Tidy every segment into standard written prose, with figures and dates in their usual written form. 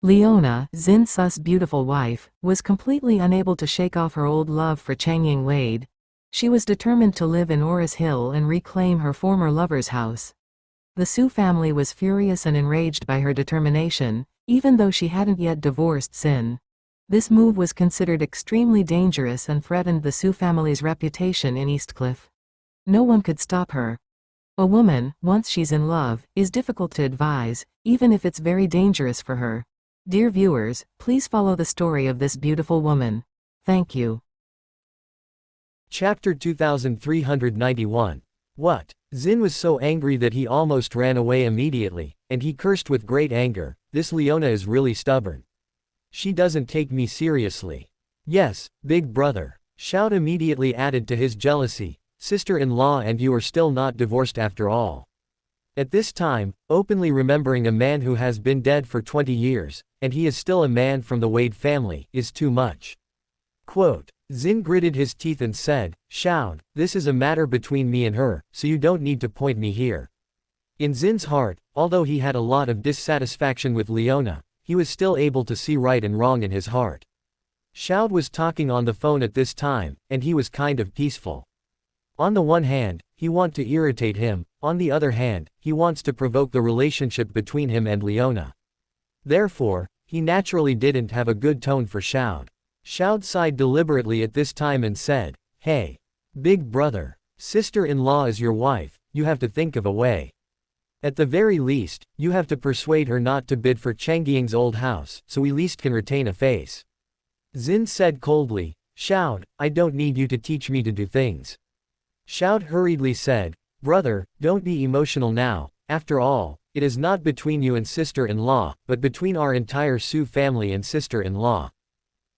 Liona, Zyn's beautiful wife, was completely unable to shake off her old love for Changying Wade. She was determined to live in Aurous Hill and reclaim her former lover's house. The Su family was furious and enraged by her determination, even though she hadn't yet divorced Zynn. This move was considered extremely dangerous and threatened the Su family's reputation in Eastcliff. No one could stop her. A woman, once she's in love, is difficult to advise, even if it's very dangerous for her. Dear viewers, please follow the story of this beautiful woman. Thank you. Chapter 2391. What? Zynn was so angry that he almost ran away immediately, and he cursed with great anger. This Liona is really stubborn. She doesn't take me seriously. Yes, big brother. Shout immediately added to his jealousy. Sister-in-law, and you are still not divorced after all. At this time, openly remembering a man who has been dead for 20 years, and he is still a man from the Wade family, is too much. Quote, Zynn gritted his teeth and said, Shout, this is a matter between me and her, so you don't need to point me here. In Zynn's heart, although he had a lot of dissatisfaction with Liona, he was still able to see right and wrong in his heart. Shout was talking on the phone at this time, and he was kind of peaceful. On the one hand, he wants to irritate him, on the other hand, he wants to provoke the relationship between him and Liona. Therefore, he naturally didn't have a good tone for Shout. Shout sighed deliberately at this time and said, Hey, big brother, sister-in-law is your wife, you have to think of a way. At the very least, you have to persuade her not to bid for Changying's old house, so we least can retain a face. Zynn said coldly, Shout, I don't need you to teach me to do things. Shout hurriedly said, Brother, don't be emotional now, after all, it is not between you and sister-in-law, but between our entire Su family and sister-in-law.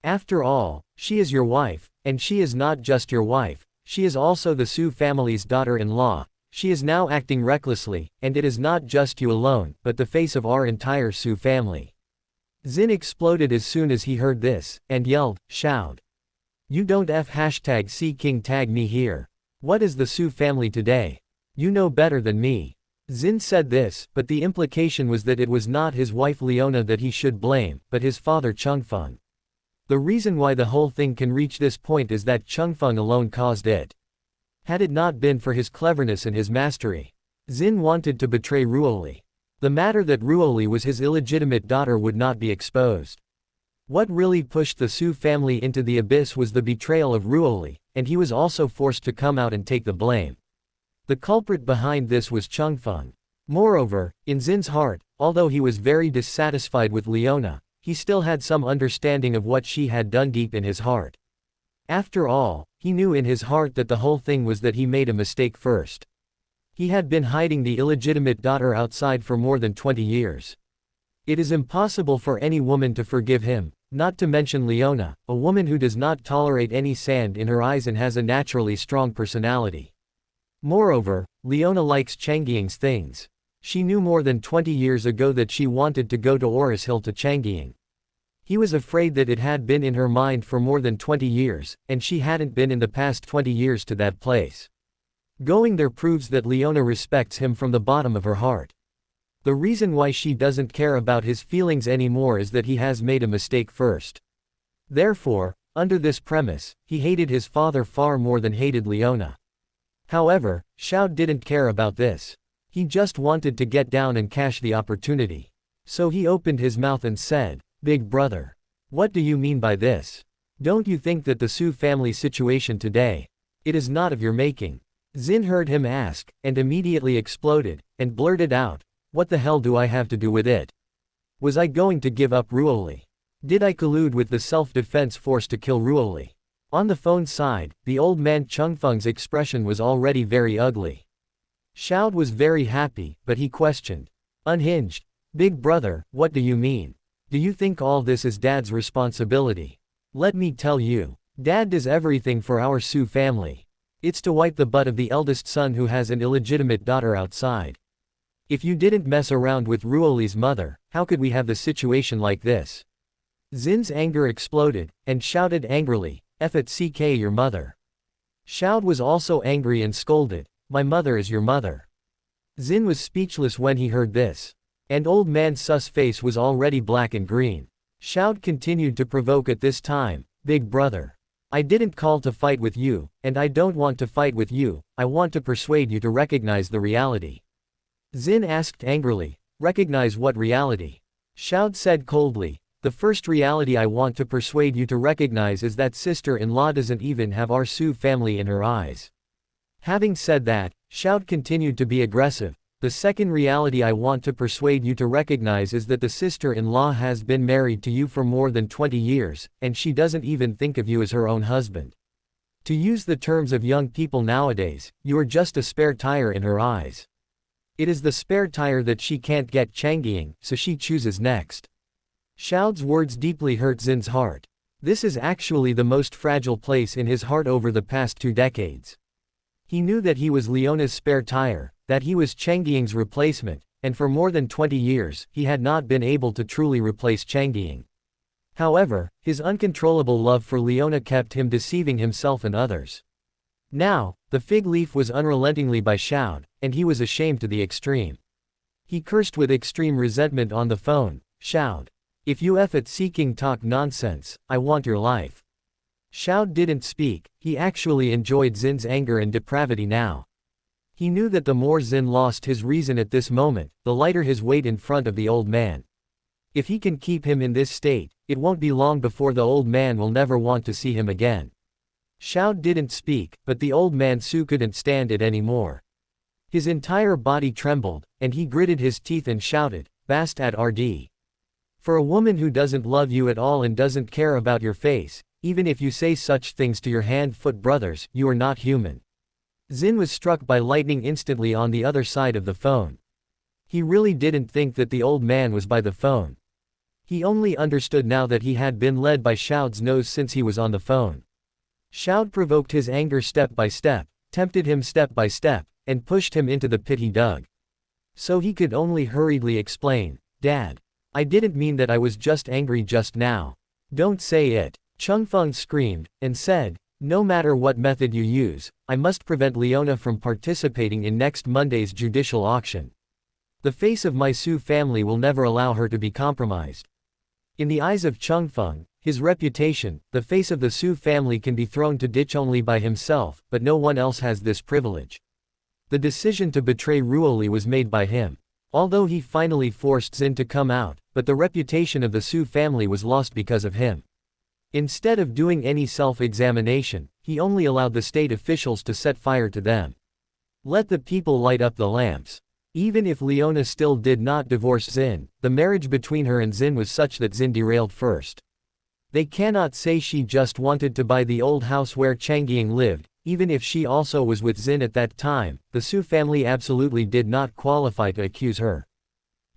After all, she is your wife, and she is not just your wife, she is also the Su family's daughter-in-law. She is now acting recklessly, and it is not just you alone, but the face of our entire Su family. Zynn exploded as soon as he heard this, and yelled, Shout. You don't #C King tag me here. What is the Su family today? You know better than me. Zynn said this, but the implication was that it was not his wife Liona that he should blame, but his father Chengfeng. The reason why the whole thing can reach this point is that Chengfeng alone caused it. Had it not been for his cleverness and his mastery, Zynn wanted to betray Ruoli. The matter that Ruoli was his illegitimate daughter would not be exposed. What really pushed the Su family into the abyss was the betrayal of Ruoli, and he was also forced to come out and take the blame. The culprit behind this was Chengfeng. Moreover, in Zynn's heart, although he was very dissatisfied with Liona, he still had some understanding of what she had done deep in his heart. After all, he knew in his heart that the whole thing was that he made a mistake first. He had been hiding the illegitimate daughter outside for more than 20 years. It is impossible for any woman to forgive him, not to mention Liona, a woman who does not tolerate any sand in her eyes and has a naturally strong personality. Moreover, Liona likes Changying's things. She knew more than 20 years ago that she wanted to go to Aurous Hill to Changying. He was afraid that it had been in her mind for more than 20 years, and she hadn't been in the past 20 years to that place. Going there proves that Liona respects him from the bottom of her heart. The reason why she doesn't care about his feelings anymore is that he has made a mistake first. Therefore, under this premise, he hated his father far more than hated Liona. However, Shout didn't care about this. He just wanted to get down and cash the opportunity. So he opened his mouth and said, Big brother. What do you mean by this? Don't you think that the Su family situation today, it is not of your making? Zynn heard him ask, and immediately exploded, and blurted out, What the hell do I have to do with it? Was I going to give up Ruoli? Did I collude with the self-defense force to kill Ruoli? On the phone side, the old man Chengfeng's expression was already very ugly. Shout was very happy, but he questioned. Unhinged. Big brother, what do you mean? Do you think all this is Dad's responsibility? Let me tell you, Dad does everything for our Su family. It's to wipe the butt of the eldest son who has an illegitimate daughter outside. If you didn't mess around with Ruoli's mother, how could we have the situation like this? Zynn's anger exploded, and shouted angrily, "F***ck your mother." Shout was also angry and scolded, "My mother is your mother." Zynn was speechless when he heard this. And old man Sus' face was already black and green. Shout continued to provoke at this time, "Big brother. I didn't call to fight with you, and I don't want to fight with you, I want to persuade you to recognize the reality." Zynn asked angrily, "Recognize what reality?" Shout said coldly, "The first reality I want to persuade you to recognize is that sister-in-law doesn't even have our Su family in her eyes." Having said that, Shout continued to be aggressive. "The second reality I want to persuade you to recognize is that the sister-in-law has been married to you for more than 20 years, and she doesn't even think of you as her own husband. To use the terms of young people nowadays, you are just a spare tire in her eyes. It is the spare tire that she can't get Changying, so she chooses next." Shout's words deeply hurt Zinn's heart. This is actually the most fragile place in his heart over the past 2 decades. He knew that he was Leona's spare tire, that he was Changying's replacement, and for more than 20 years, he had not been able to truly replace Changying. However, his uncontrollable love for Liona kept him deceiving himself and others. Now, the fig leaf was unrelentingly by Shout, and he was ashamed to the extreme. He cursed with extreme resentment on the phone, "Shout. If you at seeking talk nonsense, I want your life." Shout didn't speak, he actually enjoyed Zinn's anger and depravity now. He knew that the more Zynn lost his reason at this moment, the lighter his weight in front of the old man. If he can keep him in this state, it won't be long before the old man will never want to see him again. Shout didn't speak, but the old man Su couldn't stand it anymore. His entire body trembled, and he gritted his teeth and shouted, "Bast at RD. For a woman who doesn't love you at all and doesn't care about your face, even if you say such things to your hand-foot brothers, you are not human." Zynn was struck by lightning instantly on the other side of the phone. He really didn't think that the old man was by the phone. He only understood now that he had been led by Shout's nose since he was on the phone. Shout provoked his anger step by step, tempted him step by step, and pushed him into the pit he dug. So he could only hurriedly explain, "Dad. I didn't mean that, I was just angry just now." "Don't say it," Chengfeng screamed, and said, "No matter what method you use, I must prevent Liona from participating in next Monday's judicial auction. The face of my Su family will never allow her to be compromised." In the eyes of Chengfeng, his reputation, the face of the Su family can be thrown to ditch only by himself, but no one else has this privilege. The decision to betray Ruoli was made by him. Although he finally forced Zynn to come out, but the reputation of the Su family was lost because of him. Instead of doing any self-examination, he only allowed the state officials to set fire to them. Let the people light up the lamps. Even if Liona still did not divorce Zynn, the marriage between her and Zynn was such that Zynn derailed first. They cannot say she just wanted to buy the old house where Changying lived, even if she also was with Zynn at that time. The Su family absolutely did not qualify to accuse her.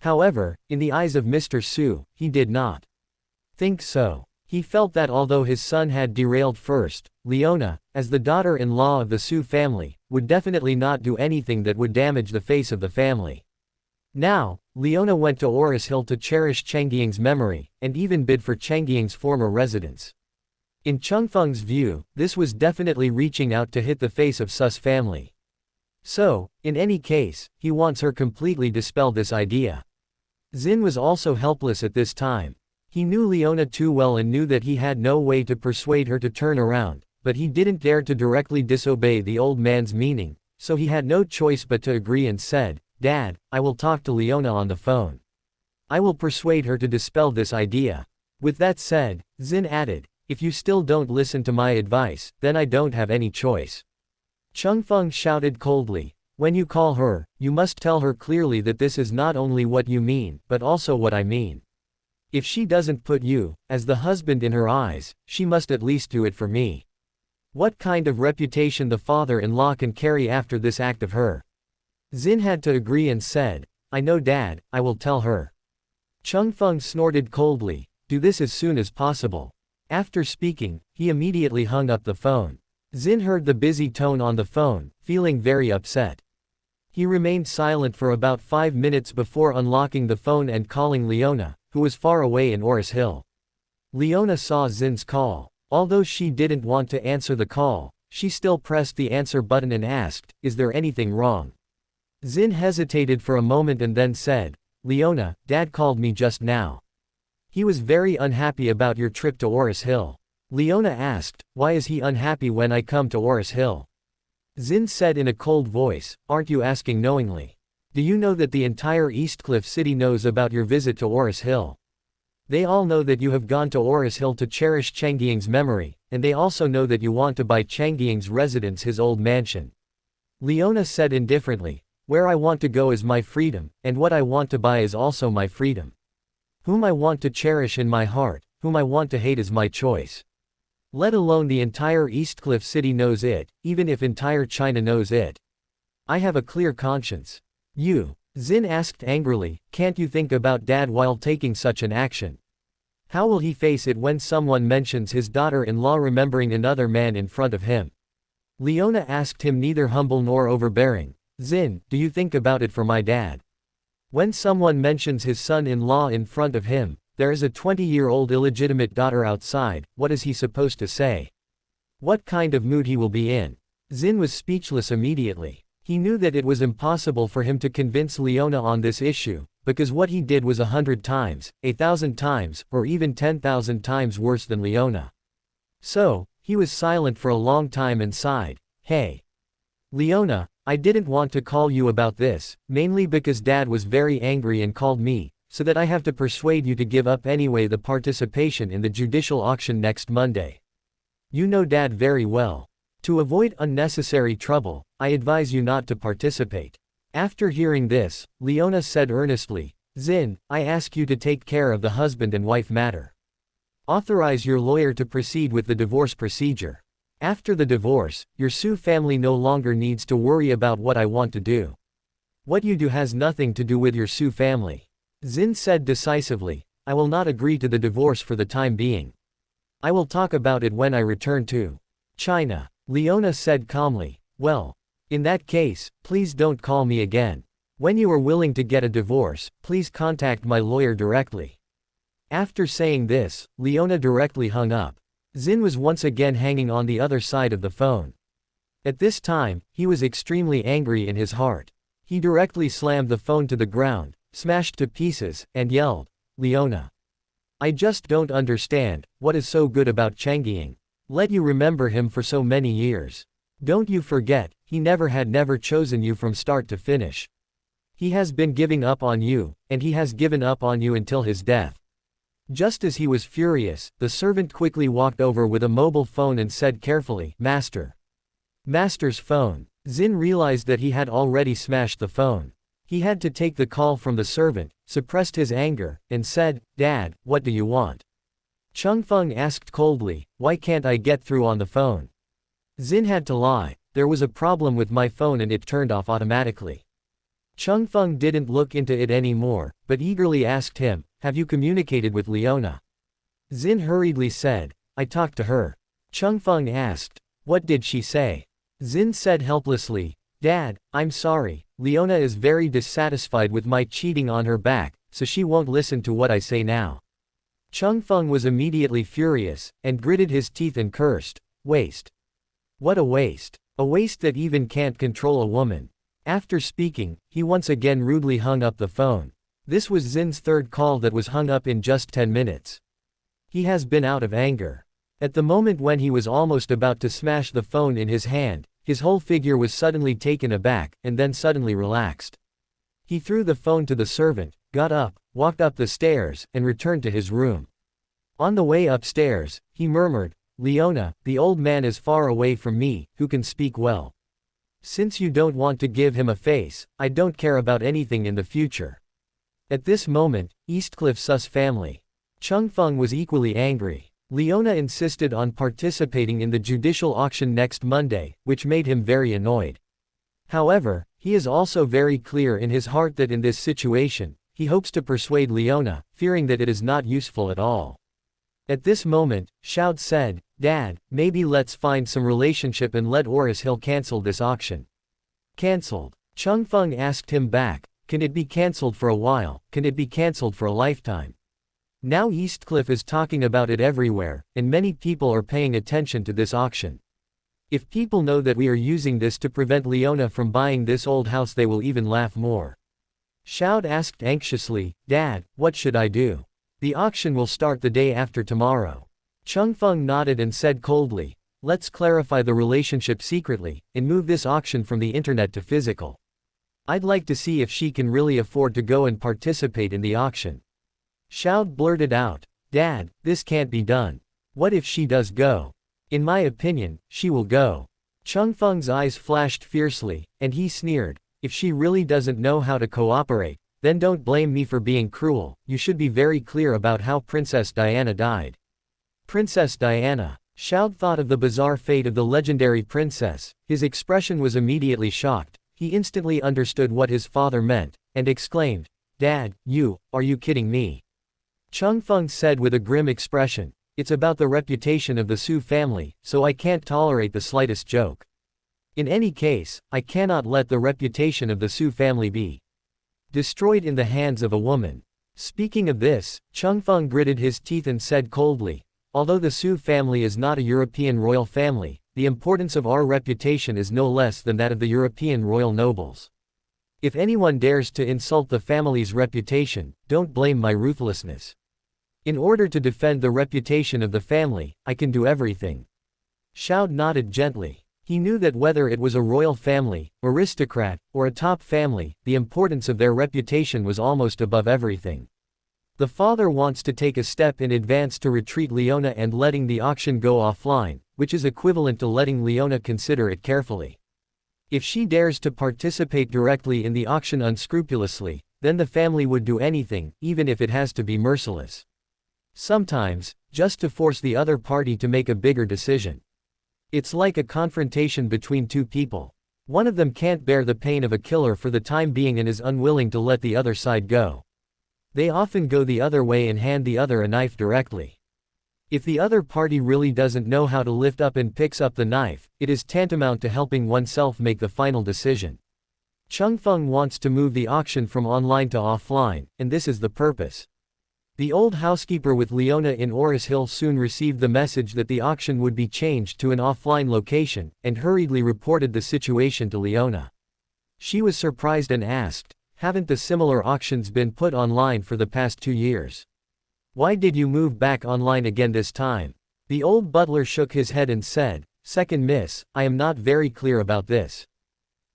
However, in the eyes of Mr. Su, he did not think so. He felt that although his son had derailed first, Liona, as the daughter-in-law of the Su family, would definitely not do anything that would damage the face of the family. Now, Liona went to Aurous Hill to cherish Changying's memory, and even bid for Changying's former residence. In Chengfeng's view, this was definitely reaching out to hit the face of Su's family. So, in any case, he wants her completely dispel this idea. Zynn was also helpless at this time. He knew Liona too well and knew that he had no way to persuade her to turn around, but he didn't dare to directly disobey the old man's meaning, so he had no choice but to agree and said, "Dad, I will talk to Liona on the phone. I will persuade her to dispel this idea." With that said, Zynn added, "If you still don't listen to my advice, then I don't have any choice." Chengfeng shouted coldly, "When you call her, you must tell her clearly that this is not only what you mean, but also what I mean. If she doesn't put you, as the husband in her eyes, she must at least do it for me. What kind of reputation the father-in-law can carry after this act of her?" Zynn had to agree and said, "I know Dad, I will tell her." Chengfeng snorted coldly, "Do this as soon as possible." After speaking, he immediately hung up the phone. Zynn heard the busy tone on the phone, feeling very upset. He remained silent for about 5 minutes before unlocking the phone and calling Liona, who was far away in Aurous Hill. Liona saw Zinn's call. Although she didn't want to answer the call, she still pressed the answer button and asked, "Is there anything wrong?" Zynn hesitated for a moment and then said, Liona, Dad called me just now. He was very unhappy about your trip to Aurous Hill. Liona asked, why is he unhappy when I come to Aurous Hill? Zynn said in a cold voice, aren't you asking knowingly? Do you know that the entire Eastcliff city knows about your visit to Aurous Hill? They all know that you have gone to Aurous Hill to cherish Changying's memory, and they also know that you want to buy Changying's residence, his old mansion. Liona said indifferently, where I want to go is my freedom, and what I want to buy is also my freedom. Whom I want to cherish in my heart, whom I want to hate is my choice. Let alone the entire Eastcliff city knows it, even if entire China knows it. I have a clear conscience. You, Zynn asked angrily, can't you think about Dad while taking such an action? How will he face it when someone mentions his daughter-in-law remembering another man in front of him? Liona asked him, neither humble nor overbearing. Zynn, do you think about it for my dad? When someone mentions his son-in-law in front of him, there is a 20-year-old illegitimate daughter outside, what is he supposed to say? What kind of mood he will be in? Zynn was speechless immediately. He knew that it was impossible for him to convince Liona on this issue, because what he did was 100 times, 1,000 times, or even 10,000 times worse than Liona. So, he was silent for a long time and sighed, hey. Liona, I didn't want to call you about this, mainly because Dad was very angry and called me, so that I have to persuade you to give up anyway the participation in the judicial auction next Monday. You know Dad very well. To avoid unnecessary trouble, I advise you not to participate. After hearing this, Liona said earnestly, Zynn, I ask you to take care of the husband and wife matter. Authorize your lawyer to proceed with the divorce procedure. After the divorce, your Su family no longer needs to worry about what I want to do. What you do has nothing to do with your Su family. Zynn said decisively, I will not agree to the divorce for the time being. I will talk about it when I return to China. Liona said calmly, well, in that case, please don't call me again. When you are willing to get a divorce, please contact my lawyer directly. After saying this, Liona directly hung up. Zynn was once again hanging on the other side of the phone. At this time, he was extremely angry in his heart. He directly slammed the phone to the ground, smashed to pieces, and yelled, Liona. I just don't understand, what is so good about Changying? Let you remember him for so many years. Don't you forget, he never chosen you from start to finish. He has been giving up on you, and he has given up on you until his death. Just as he was furious, the servant quickly walked over with a mobile phone and said carefully, Master. Master's phone. Zynn realized that he had already smashed the phone. He had to take the call from the servant, suppressed his anger, and said, Dad, what do you want? Chengfeng asked coldly, why can't I get through on the phone? Zynn had to lie, there was a problem with my phone and it turned off automatically. Chengfeng didn't look into it anymore, but eagerly asked him, have you communicated with Liona? Zynn hurriedly said, I talked to her. Chengfeng asked, what did she say? Zynn said helplessly, Dad, I'm sorry, Liona is very dissatisfied with my cheating on her back, so she won't listen to what I say now. Chengfeng was immediately furious, and gritted his teeth and cursed, waste. What a waste. A waste that even can't control a woman. After speaking, he once again rudely hung up the phone. This was Zynn's third call that was hung up in just 10 minutes. He has been out of anger. At the moment when he was almost about to smash the phone in his hand, his whole figure was suddenly taken aback, and then suddenly relaxed. He threw the phone to the servant, got up, walked up the stairs, and returned to his room. On the way upstairs, he murmured, Liona, the old man is far away from me, who can speak well. Since you don't want to give him a face, I don't care about anything in the future. At this moment, Eastcliff Sus family. Chengfeng was equally angry. Liona insisted on participating in the judicial auction next Monday, which made him very annoyed. However, he is also very clear in his heart that in this situation, he hopes to persuade Liona, fearing that it is not useful at all. At this moment, Shout said, Dad, maybe let's find some relationship and let Aurous Hill cancel this auction. Cancelled. Chengfeng asked him back, can it be cancelled for a while, can it be cancelled for a lifetime? Now Eastcliff is talking about it everywhere, and many people are paying attention to this auction. If people know that we are using this to prevent Liona from buying this old house, they will even laugh more. Xiao asked anxiously, Dad, what should I do? The auction will start the day after tomorrow. Chengfeng nodded and said coldly, let's clarify the relationship secretly, and move this auction from the internet to physical. I'd like to see if she can really afford to go and participate in the auction. Xiao blurted out, Dad, this can't be done. What if she does go? In my opinion, she will go. Chengfeng's eyes flashed fiercely, and he sneered, if she really doesn't know how to cooperate, then don't blame me for being cruel, you should be very clear about how Princess Diana died. Princess Diana. Xiao thought of the bizarre fate of the legendary princess, his expression was immediately shocked, he instantly understood what his father meant, and exclaimed, Dad, are you kidding me? Chengfeng said with a grim expression, it's about the reputation of the Su family, so I can't tolerate the slightest joke. In any case, I cannot let the reputation of the Su family be destroyed in the hands of a woman. Speaking of this, Chengfeng gritted his teeth and said coldly, although the Su family is not a European royal family, the importance of our reputation is no less than that of the European royal nobles. If anyone dares to insult the family's reputation, don't blame my ruthlessness. In order to defend the reputation of the family, I can do everything. Xiao nodded gently. He knew that whether it was a royal family, aristocrat, or a top family, the importance of their reputation was almost above everything. The father wants to take a step in advance to retreat Liona and letting the auction go offline, which is equivalent to letting Liona consider it carefully. If she dares to participate directly in the auction unscrupulously, then the family would do anything, even if it has to be merciless. Sometimes, just to force the other party to make a bigger decision. It's like a confrontation between two people. One of them can't bear the pain of a killer for the time being and is unwilling to let the other side go. They often go the other way and hand the other a knife directly. If the other party really doesn't know how to lift up and picks up the knife, it is tantamount to helping oneself make the final decision. Chengfeng wants to move the auction from online to offline, and this is the purpose. The old housekeeper with Liona in Aurous Hill soon received the message that the auction would be changed to an offline location, and hurriedly reported the situation to Liona. She was surprised and asked, haven't the similar auctions been put online for the past 2 years? Why did you move back online again this time? The old butler shook his head and said, Second miss, I am not very clear about this.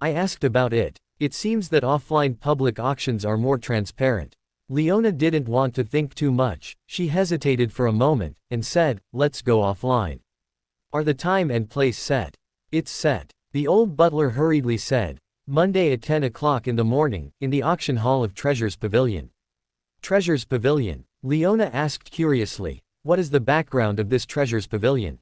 I asked about it. It seems that offline public auctions are more transparent. Liona didn't want to think too much, she hesitated for a moment, and said, let's go offline. Are the time and place set? It's set. The old butler hurriedly said, Monday at 10 o'clock in the morning, in the auction hall of Treasure's Pavilion. Treasure's Pavilion? Liona asked curiously, what is the background of this Treasure's Pavilion?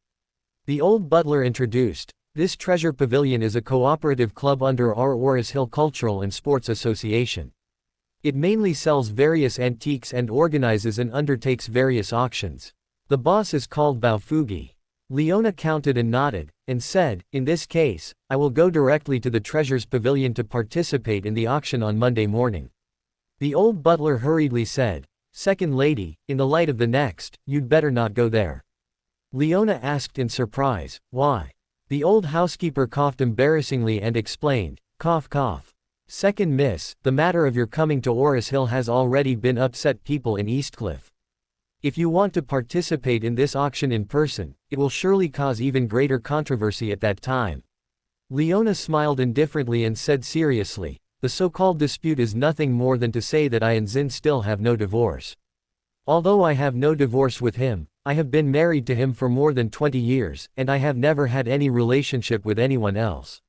The old butler introduced, this Treasure Pavilion is a cooperative club under our Aurous Hill Cultural and Sports Association. It mainly sells various antiques and organizes and undertakes various auctions. The boss is called Baofugi. Liona counted and nodded, and said, in this case, I will go directly to the Treasure's Pavilion to participate in the auction on Monday morning. The old butler hurriedly said, Second lady, in the light of the next, you'd better not go there. Liona asked in surprise, why? The old housekeeper coughed embarrassingly and explained, cough cough. Second miss, the matter of your coming to Aurous Hill has already been upset people in Eastcliff. If you want to participate in this auction in person, it will surely cause even greater controversy at that time. Liona smiled indifferently and said seriously, the so-called dispute is nothing more than to say that I and Zynn still have no divorce. Although I have no divorce with him, I have been married to him for more than 20 years, and I have never had any relationship with anyone else.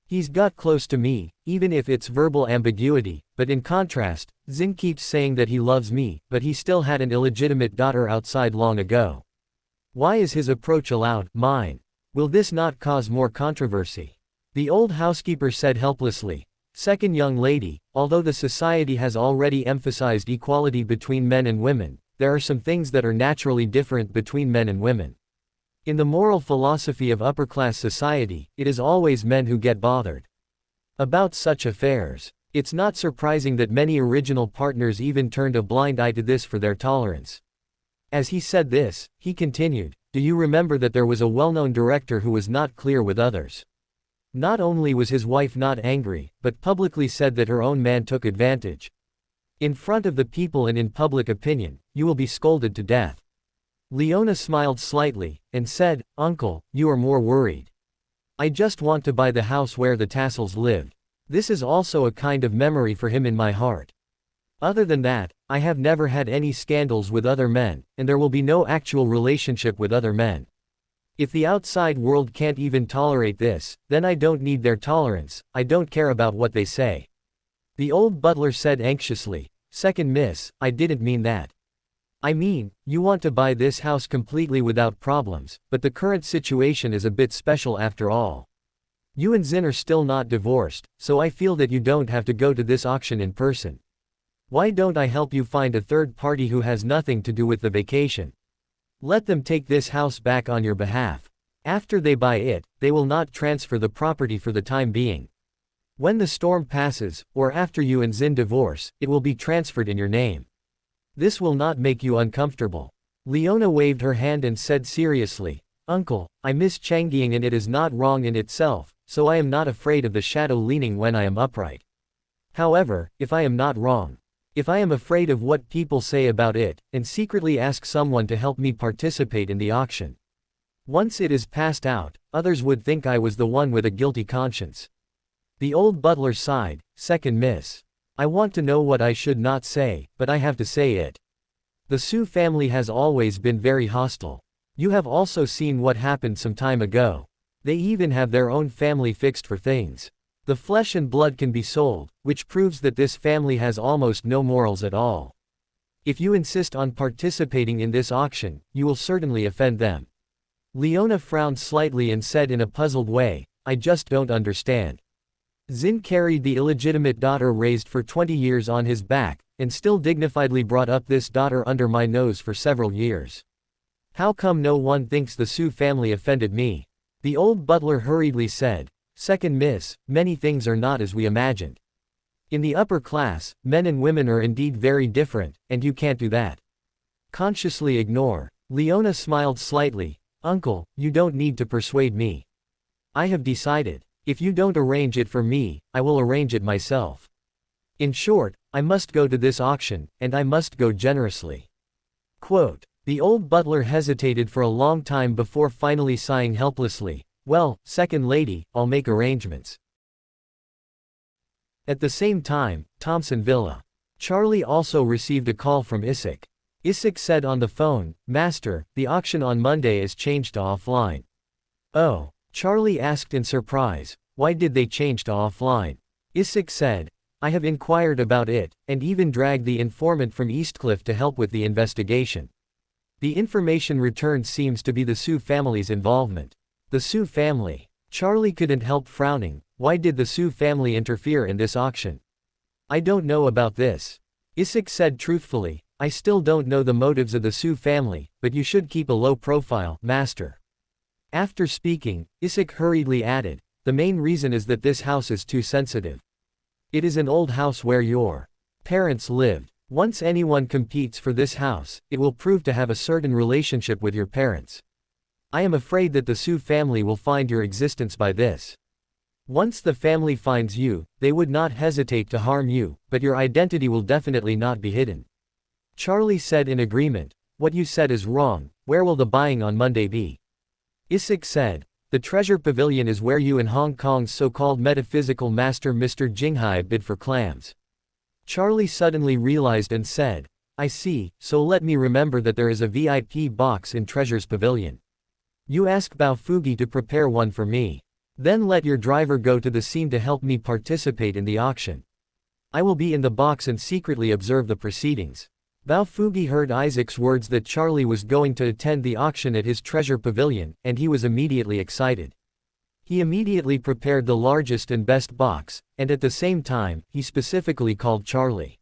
He's got close to me, even if it's verbal ambiguity, but in contrast, Zynn keeps saying that he loves me, but he still had an illegitimate daughter outside long ago. Why is his approach allowed, mine? Will this not cause more controversy? The old housekeeper said helplessly, Second young lady, although the society has already emphasized equality between men and women, there are some things that are naturally different between men and women. In the moral philosophy of upper-class society, it is always men who get bothered about such affairs. It's not surprising that many original partners even turned a blind eye to this for their tolerance. As he said this, he continued, do you remember that there was a well-known director who was not clear with others? Not only was his wife not angry, but publicly said that her own man took advantage. In front of the people and in public opinion, you will be scolded to death. Liona smiled slightly, and said, Uncle, you are more worried. I just want to buy the house where the tassels lived. This is also a kind of memory for him in my heart. Other than that, I have never had any scandals with other men, and there will be no actual relationship with other men. If the outside world can't even tolerate this, then I don't need their tolerance, I don't care about what they say. The old butler said anxiously, Second miss, I didn't mean that. I mean, you want to buy this house completely without problems, but the current situation is a bit special after all. You and Zynn are still not divorced, so I feel that you don't have to go to this auction in person. Why don't I help you find a third party who has nothing to do with the vacation? Let them take this house back on your behalf. After they buy it, they will not transfer the property for the time being. When the storm passes, or after you and Zynn divorce, it will be transferred in your name. This will not make you uncomfortable. Liona waved her hand and said seriously, Uncle, I miss Changying and it is not wrong in itself, so I am not afraid of the shadow leaning when I am upright. However, if I am not wrong, if I am afraid of what people say about it, and secretly ask someone to help me participate in the auction. Once it is passed out, others would think I was the one with a guilty conscience. The old butler sighed, Second miss. I want to know what I should not say, but I have to say it. The Su family has always been very hostile. You have also seen what happened some time ago. They even have their own family fixed for things. The flesh and blood can be sold, which proves that this family has almost no morals at all. If you insist on participating in this auction, you will certainly offend them. Liona frowned slightly and said in a puzzled way, I just don't understand. Zynn carried the illegitimate daughter raised for 20 years on his back, and still dignifiedly brought up this daughter under my nose for several years. How come no one thinks the Su family offended me? The old butler hurriedly said, Second miss, many things are not as we imagined. In the upper class, men and women are indeed very different, and you can't do that. Consciously ignore. Liona smiled slightly, Uncle, you don't need to persuade me. I have decided. If you don't arrange it for me, I will arrange it myself. In short, I must go to this auction, and I must go generously. Quote. The old butler hesitated for a long time before finally sighing helplessly, Well, second lady, I'll make arrangements. At the same time, Thompson Villa. Charlie also received a call from Isaac. Isaac said on the phone, Master, the auction on Monday is changed to offline. Oh. Charlie asked in surprise, why did they change to offline? Isaac said, I have inquired about it, and even dragged the informant from Eastcliff to help with the investigation. The information returned seems to be the Su family's involvement. The Su family. Charlie couldn't help frowning, why did the Su family interfere in this auction? I don't know about this. Isaac said truthfully, I still don't know the motives of the Su family, but you should keep a low profile, Master. After speaking, Isaac hurriedly added, the main reason is that this house is too sensitive. It is an old house where your parents lived. Once anyone competes for this house, it will prove to have a certain relationship with your parents. I am afraid that the Su family will find your existence by this. Once the family finds you, they would not hesitate to harm you, but your identity will definitely not be hidden. Charlie said in agreement, what you said is wrong, where will the buying on Monday be? Isaac said, the treasure pavilion is where you and Hong Kong's so-called metaphysical master Mr. Jinghai bid for clams. Charlie suddenly realized and said, I see, so let me remember that there is a VIP box in Treasure's pavilion. You ask Bao Fugi to prepare one for me. Then let your driver go to the scene to help me participate in the auction. I will be in the box and secretly observe the proceedings. Bao Fugi heard Isaac's words that Charlie was going to attend the auction at his treasure pavilion, and he was immediately excited. He immediately prepared the largest and best box, and at the same time, he specifically called Charlie.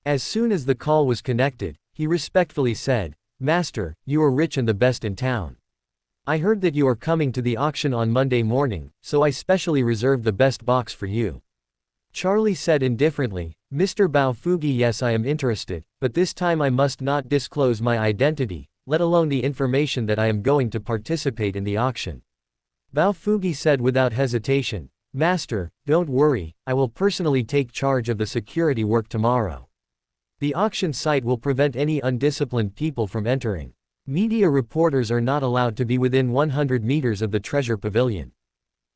As soon as the call was connected, he respectfully said, Master, you are rich and the best in town. I heard that you are coming to the auction on Monday morning, so I specially reserved the best box for you. Charlie said indifferently, Mr. Bao Fugi, yes, I am interested, but this time I must not disclose my identity, let alone the information that I am going to participate in the auction. Bao Fugi said without hesitation, Master, don't worry, I will personally take charge of the security work tomorrow. The auction site will prevent any undisciplined people from entering. Media reporters are not allowed to be within 100 meters of the treasure pavilion.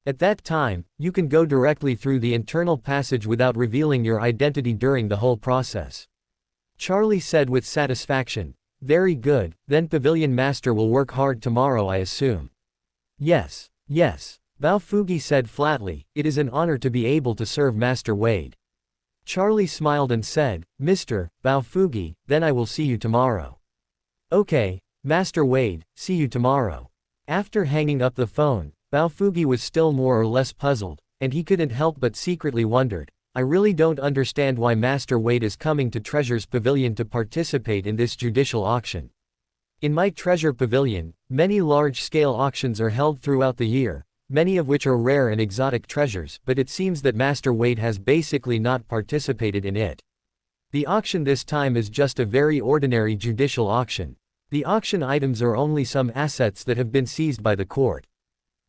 At that time, you can go directly through the internal passage without revealing your identity during the whole process. Charlie said with satisfaction, Very good, then Pavilion Master will work hard tomorrow I assume. Yes, yes, Bao Fugi said flatly, it is an honor to be able to serve Master Wade. Charlie smiled and said, Mr. Bao Fugi, then I will see you tomorrow. Okay, Master Wade, see you tomorrow. After hanging up the phone, Bao Fugi was still more or less puzzled, and he couldn't help but secretly wondered, I really don't understand why Master Wade is coming to Treasure's Pavilion to participate in this judicial auction. In my Treasure Pavilion, many large-scale auctions are held throughout the year, many of which are rare and exotic treasures, but it seems that Master Wade has basically not participated in it. The auction this time is just a very ordinary judicial auction. The auction items are only some assets that have been seized by the court.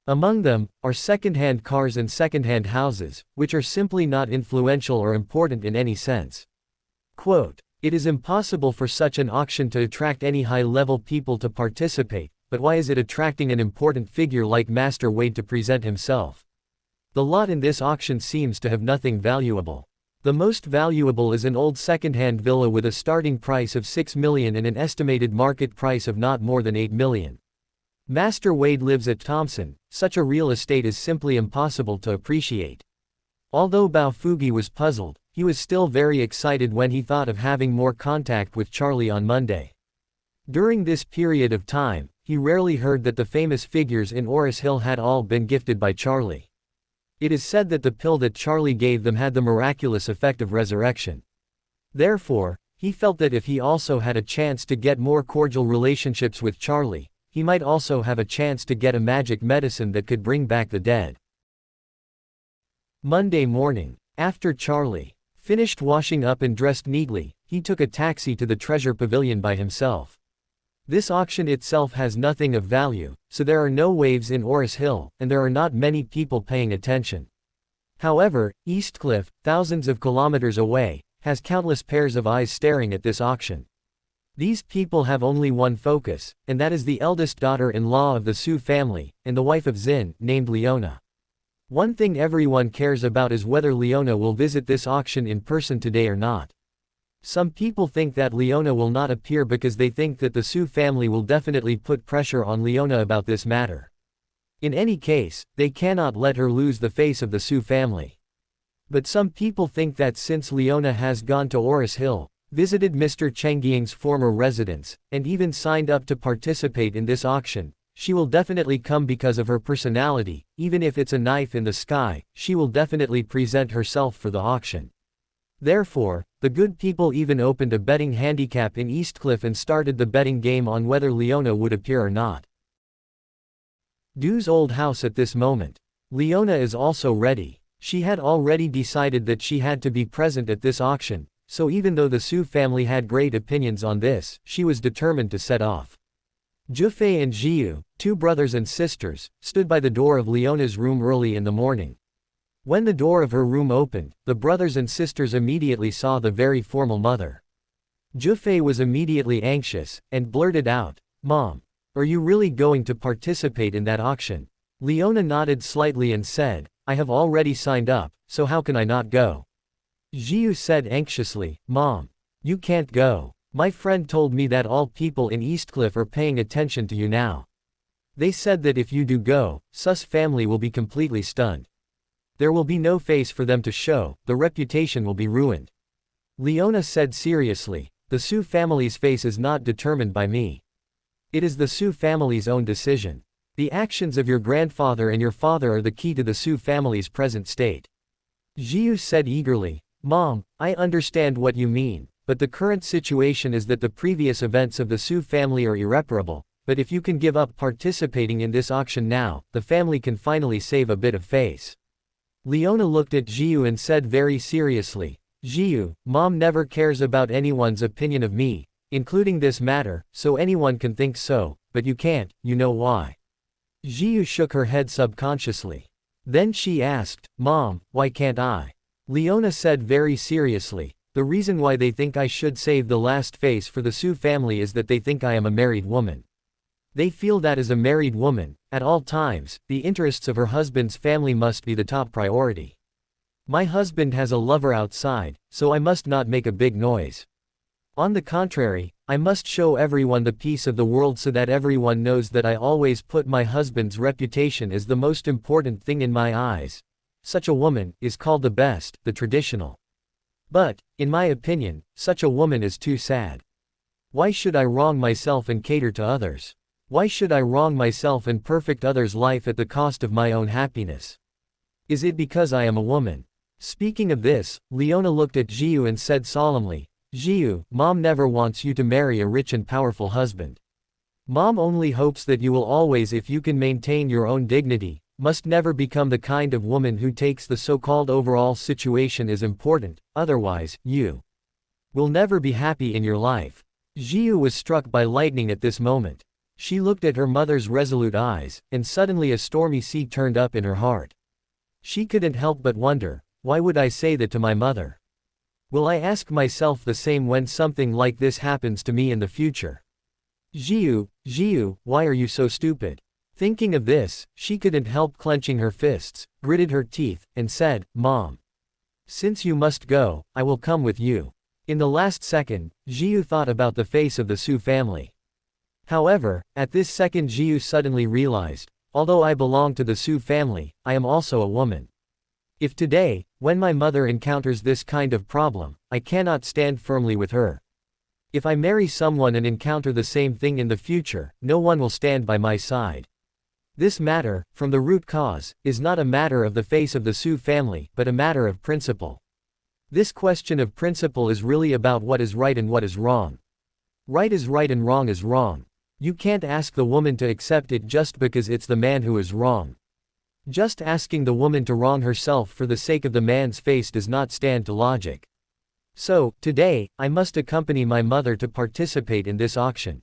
Among them, are second-hand cars and second-hand houses, which are simply not influential or important in any sense. Quote, it is impossible for such an auction to attract any high-level people to participate, but why is it attracting an important figure like Master Wade to present himself? The lot in this auction seems to have nothing valuable. The most valuable is an old second-hand villa with a starting price of 6 million and an estimated market price of not more than 8 million. Master Wade lives at Thompson, such a real estate is simply impossible to appreciate. Although Bao Fugi was puzzled, he was still very excited when he thought of having more contact with Charlie on Monday. During this period of time, he rarely heard that the famous figures in Aurous Hill had all been gifted by Charlie. It is said that the pill that Charlie gave them had the miraculous effect of resurrection. Therefore, he felt that if he also had a chance to get more cordial relationships with Charlie, he might also have a chance to get a magic medicine that could bring back the dead. Monday morning, after Charlie finished washing up and dressed neatly, he took a taxi to the Treasure Pavilion by himself. This auction itself has nothing of value, so there are no waves in Aurous Hill, and there are not many people paying attention. However, Eastcliff, thousands of kilometers away, has countless pairs of eyes staring at this auction. These people have only one focus, and that is the eldest daughter-in-law of the Su family, and the wife of Zynn, named Liona. One thing everyone cares about is whether Liona will visit this auction in person today or not. Some people think that Liona will not appear because they think that the Su family will definitely put pressure on Liona about this matter. In any case, they cannot let her lose the face of the Su family. But some people think that since Liona has gone to Aurous Hill, visited Mr. Changying's former residence, and even signed up to participate in this auction, she will definitely come because of her personality. Even if it's a knife in the sky, she will definitely present herself for the auction. Therefore, the good people even opened a betting handicap in Eastcliff and started the betting game on whether Liona would appear or not. Du's old house at this moment. Liona is also ready. She had already decided that she had to be present at this auction, so even though the Su family had great opinions on this, she was determined to set off. Zhufei and Jiu, two brothers and sisters, stood by the door of Leona's room early in the morning. When the door of her room opened, the brothers and sisters immediately saw the very formal mother. Zhufei was immediately anxious, and blurted out, Mom, are you really going to participate in that auction? Liona nodded slightly and said, I have already signed up, so how can I not go? Jiu said anxiously, Mom, you can't go. My friend told me that all people in Eastcliff are paying attention to you now. They said that if you do go, Sus family will be completely stunned. There will be no face for them to show, the reputation will be ruined. Liona said seriously, the Su family's face is not determined by me. It is the Su family's own decision. The actions of your grandfather and your father are the key to the Su family's present state. Jiu said eagerly, Mom, I understand what you mean, but the current situation is that the previous events of the Su family are irreparable, but if you can give up participating in this auction now, the family can finally save a bit of face. Liona looked at Jiu and said very seriously, Jiu, Mom never cares about anyone's opinion of me, including this matter, so anyone can think so, but you can't, you know why. Jiu shook her head subconsciously. Then she asked, Mom, why can't I? Liona said very seriously, the reason why they think I should save the last face for the Su family is that they think I am a married woman. They feel that as a married woman, at all times, the interests of her husband's family must be the top priority. My husband has a lover outside, so I must not make a big noise. On the contrary, I must show everyone the peace of the world so that everyone knows that I always put my husband's reputation as the most important thing in my eyes. Such a woman is called the best, the traditional. But, in my opinion, such a woman is too sad. Why should I wrong myself and cater to others? Why should I wrong myself and perfect others' life at the cost of my own happiness? Is it because I am a woman? Speaking of this, Liona looked at Jiu and said solemnly, Jiu, Mom never wants you to marry a rich and powerful husband. Mom only hopes that you will always, if you can maintain your own dignity, must never become the kind of woman who takes the so-called overall situation as important, otherwise, you will never be happy in your life. Jiu was struck by lightning at this moment. She looked at her mother's resolute eyes, and suddenly a stormy sea turned up in her heart. She couldn't help but wonder, why would I say that to my mother? Will I ask myself the same when something like this happens to me in the future? Jiu, why are you so stupid? Thinking of this, she couldn't help clenching her fists, gritted her teeth, and said, Mom. Since you must go, I will come with you. In the last second, Jiu thought about the face of the Su family. However, at this second Jiu suddenly realized, although I belong to the Su family, I am also a woman. If today, when my mother encounters this kind of problem, I cannot stand firmly with her. If I marry someone and encounter the same thing in the future, no one will stand by my side. This matter, from the root cause, is not a matter of the face of the Su family, but a matter of principle. This question of principle is really about what is right and what is wrong. Right is right and wrong is wrong. You can't ask the woman to accept it just because it's the man who is wrong. Just asking the woman to wrong herself for the sake of the man's face does not stand to logic. So, today, I must accompany my mother to participate in this auction.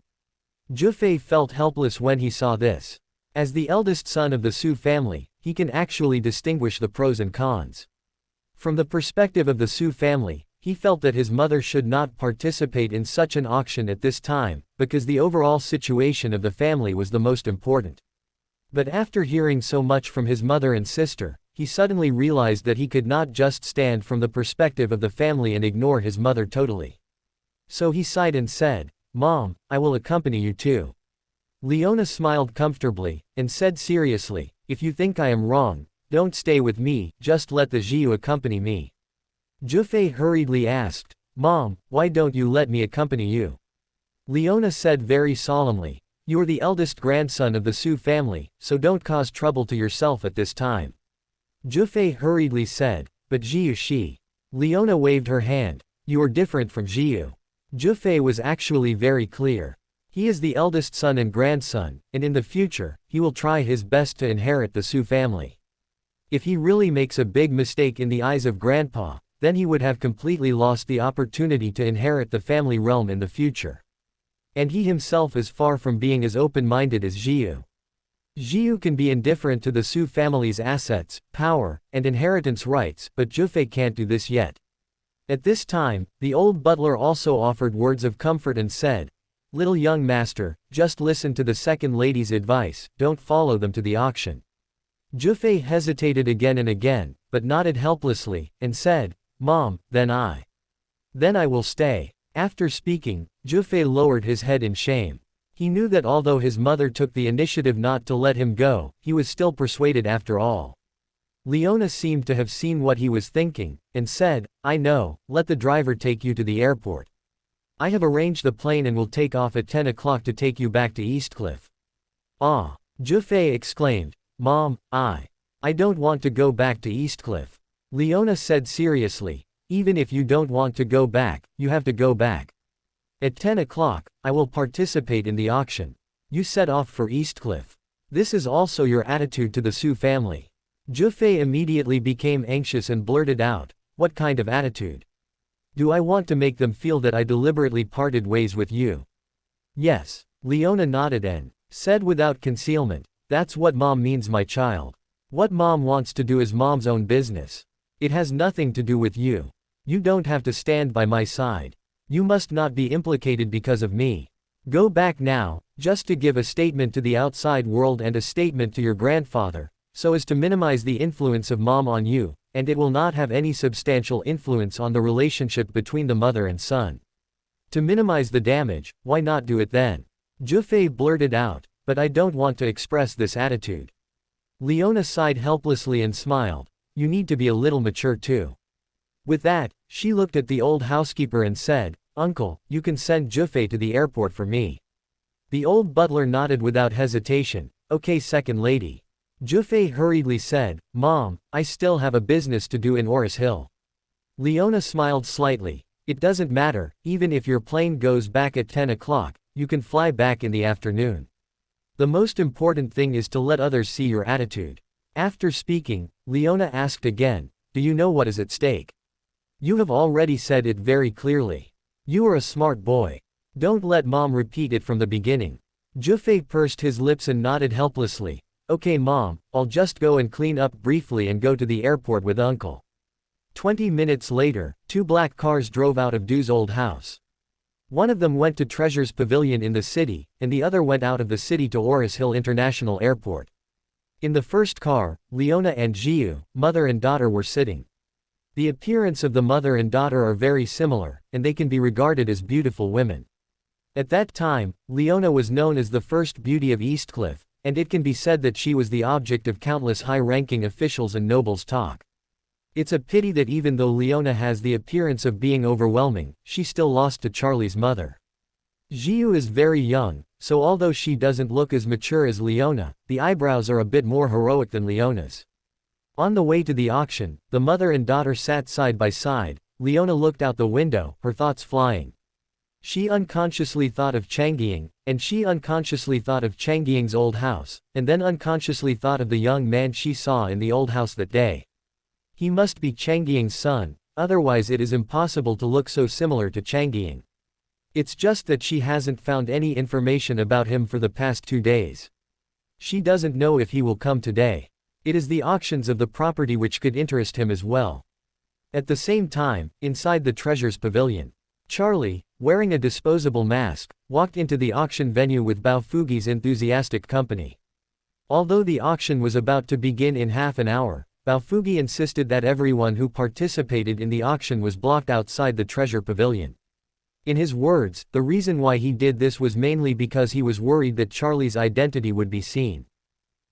Zhufei felt helpless when he saw this. As the eldest son of the Su family, he can actually distinguish the pros and cons. From the perspective of the Su family, he felt that his mother should not participate in such an auction at this time, because the overall situation of the family was the most important. But after hearing so much from his mother and sister, he suddenly realized that he could not just stand from the perspective of the family and ignore his mother totally. So he sighed and said, Mom, I will accompany you too. Liona smiled comfortably, and said seriously, if you think I am wrong, don't stay with me, just let the Jiu accompany me. Zhufei hurriedly asked, Mom, why don't you let me accompany you? Liona said very solemnly, you are the eldest grandson of the Su family, so don't cause trouble to yourself at this time. Zhufei hurriedly said, but Jiu she. Liona waved her hand, you are different from Jiu. Zhufei was actually very clear. He is the eldest son and grandson, and in the future, he will try his best to inherit the Su family. If he really makes a big mistake in the eyes of Grandpa, then he would have completely lost the opportunity to inherit the family realm in the future. And he himself is far from being as open-minded as Jiu. Jiu can be indifferent to the Su family's assets, power, and inheritance rights, but Zhufei can't do this yet. At this time, the old butler also offered words of comfort and said, little young master, just listen to the second lady's advice, don't follow them to the auction. Zhufei hesitated again and again, but nodded helplessly, and said, Mom, then I will stay. After speaking, Zhufei lowered his head in shame. He knew that although his mother took the initiative not to let him go, he was still persuaded after all. Liona seemed to have seen what he was thinking, and said, I know, let the driver take you to the airport. I have arranged the plane and will take off at 10 o'clock to take you back to Eastcliff. Ah! Zhufei exclaimed, Mom, I don't want to go back to Eastcliff. Liona said seriously, even if you don't want to go back, you have to go back. At 10 o'clock, I will participate in the auction. You set off for Eastcliff. This is also your attitude to the Su family. Zhufei immediately became anxious and blurted out, what kind of attitude? Do I want to make them feel that I deliberately parted ways with you? Yes. Liona nodded and said without concealment, That's what mom means, my child. What mom wants to do is mom's own business. It has nothing to do with you. You don't have to stand by my side. You must not be implicated because of me. Go back now, just to give a statement to the outside world and a statement to your grandfather, so as to minimize the influence of mom on you, and it will not have any substantial influence on the relationship between the mother and son. To minimize the damage, why not do it then? Zhufei blurted out, but I don't want to express this attitude. Liona sighed helplessly and smiled. You need to be a little mature too. With that, she looked at the old housekeeper and said, Uncle, you can send Zhufei to the airport for me. The old butler nodded without hesitation. Okay, second lady. Zhufei hurriedly said, Mom, I still have a business to do in Aurous Hill. Liona smiled slightly. It doesn't matter, even if your plane goes back at 10 o'clock, you can fly back in the afternoon. The most important thing is to let others see your attitude. After speaking, Liona asked again, do you know what is at stake? You have already said it very clearly. You are a smart boy. Don't let mom repeat it from the beginning. Zhufei pursed his lips and nodded helplessly. Okay mom, I'll just go and clean up briefly and go to the airport with uncle. 20 minutes later, 2 black cars drove out of Du's old house. One of them went to Treasure's Pavilion in the city, and the other went out of the city to Aurous Hill International Airport. In the first car, Liona and Jiu, mother and daughter, were sitting. The appearance of the mother and daughter are very similar, and they can be regarded as beautiful women. At that time, Liona was known as the first beauty of Eastcliff, and it can be said that she was the object of countless high-ranking officials and nobles' talk. It's a pity that even though Liona has the appearance of being overwhelming, she still lost to Charlie's mother. Jiu is very young, so although she doesn't look as mature as Liona, the eyebrows are a bit more heroic than Leona's. On the way to the auction, the mother and daughter sat side by side. Liona looked out the window, her thoughts flying. She unconsciously thought of Changying, and she unconsciously thought of Changying's old house, and then unconsciously thought of the young man she saw in the old house that day. He must be Changying's son, otherwise it is impossible to look so similar to Changying. It's just that she hasn't found any information about him for the past 2 days. She doesn't know if he will come today. It is the auctions of the property which could interest him as well. At the same time, inside the Treasure's Pavilion, Charlie, wearing a disposable mask, walked into the auction venue with Bao Fugi's enthusiastic company. Although the auction was about to begin in half an hour, Bao Fugi insisted that everyone who participated in the auction was blocked outside the Treasure Pavilion. In his words, the reason why he did this was mainly because he was worried that Charlie's identity would be seen.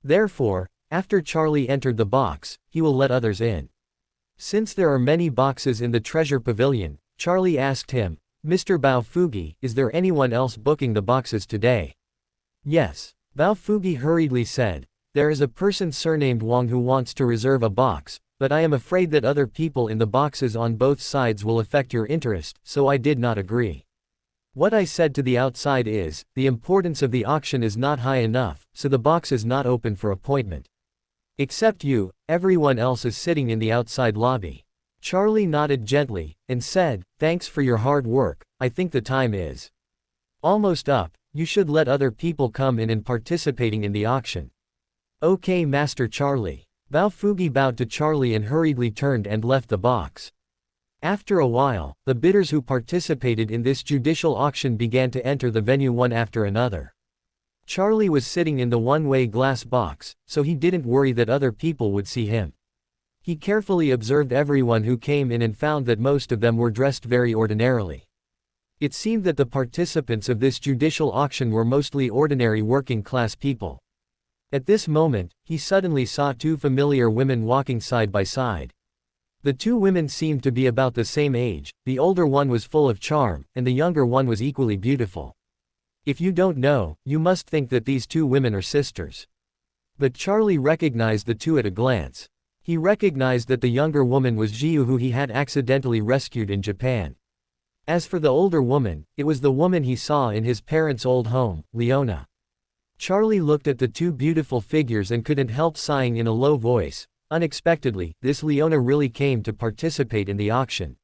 Therefore, after Charlie entered the box, he will let others in. Since there are many boxes in the Treasure Pavilion, Charlie asked him, Mr. Bao Fugi, is there anyone else booking the boxes today? Yes. Bao Fugi hurriedly said, there is a person surnamed Wang who wants to reserve a box, but I am afraid that other people in the boxes on both sides will affect your interest, so I did not agree. What I said to the outside is, the importance of the auction is not high enough, so the box is not open for appointment. Except you, everyone else is sitting in the outside lobby. Charlie nodded gently, and said, thanks for your hard work, I think the time is almost up. You should let other people come in and participating in the auction. Okay, Master Charlie. Bao Fugi bowed to Charlie and hurriedly turned and left the box. After a while, the bidders who participated in this judicial auction began to enter the venue one after another. Charlie was sitting in the one-way glass box, so he didn't worry that other people would see him. He carefully observed everyone who came in and found that most of them were dressed very ordinarily. It seemed that the participants of this judicial auction were mostly ordinary working-class people. At this moment, he suddenly saw 2 familiar women walking side by side. The 2 women seemed to be about the same age, the older one was full of charm, and the younger one was equally beautiful. If you don't know, you must think that these 2 women are sisters. But Charlie recognized the 2 at a glance. He recognized that the younger woman was Jiu, who he had accidentally rescued in Japan. As for the older woman, it was the woman he saw in his parents' old home, Liona. Charlie looked at the 2 beautiful figures and couldn't help sighing in a low voice. Unexpectedly, this Liona really came to participate in the auction.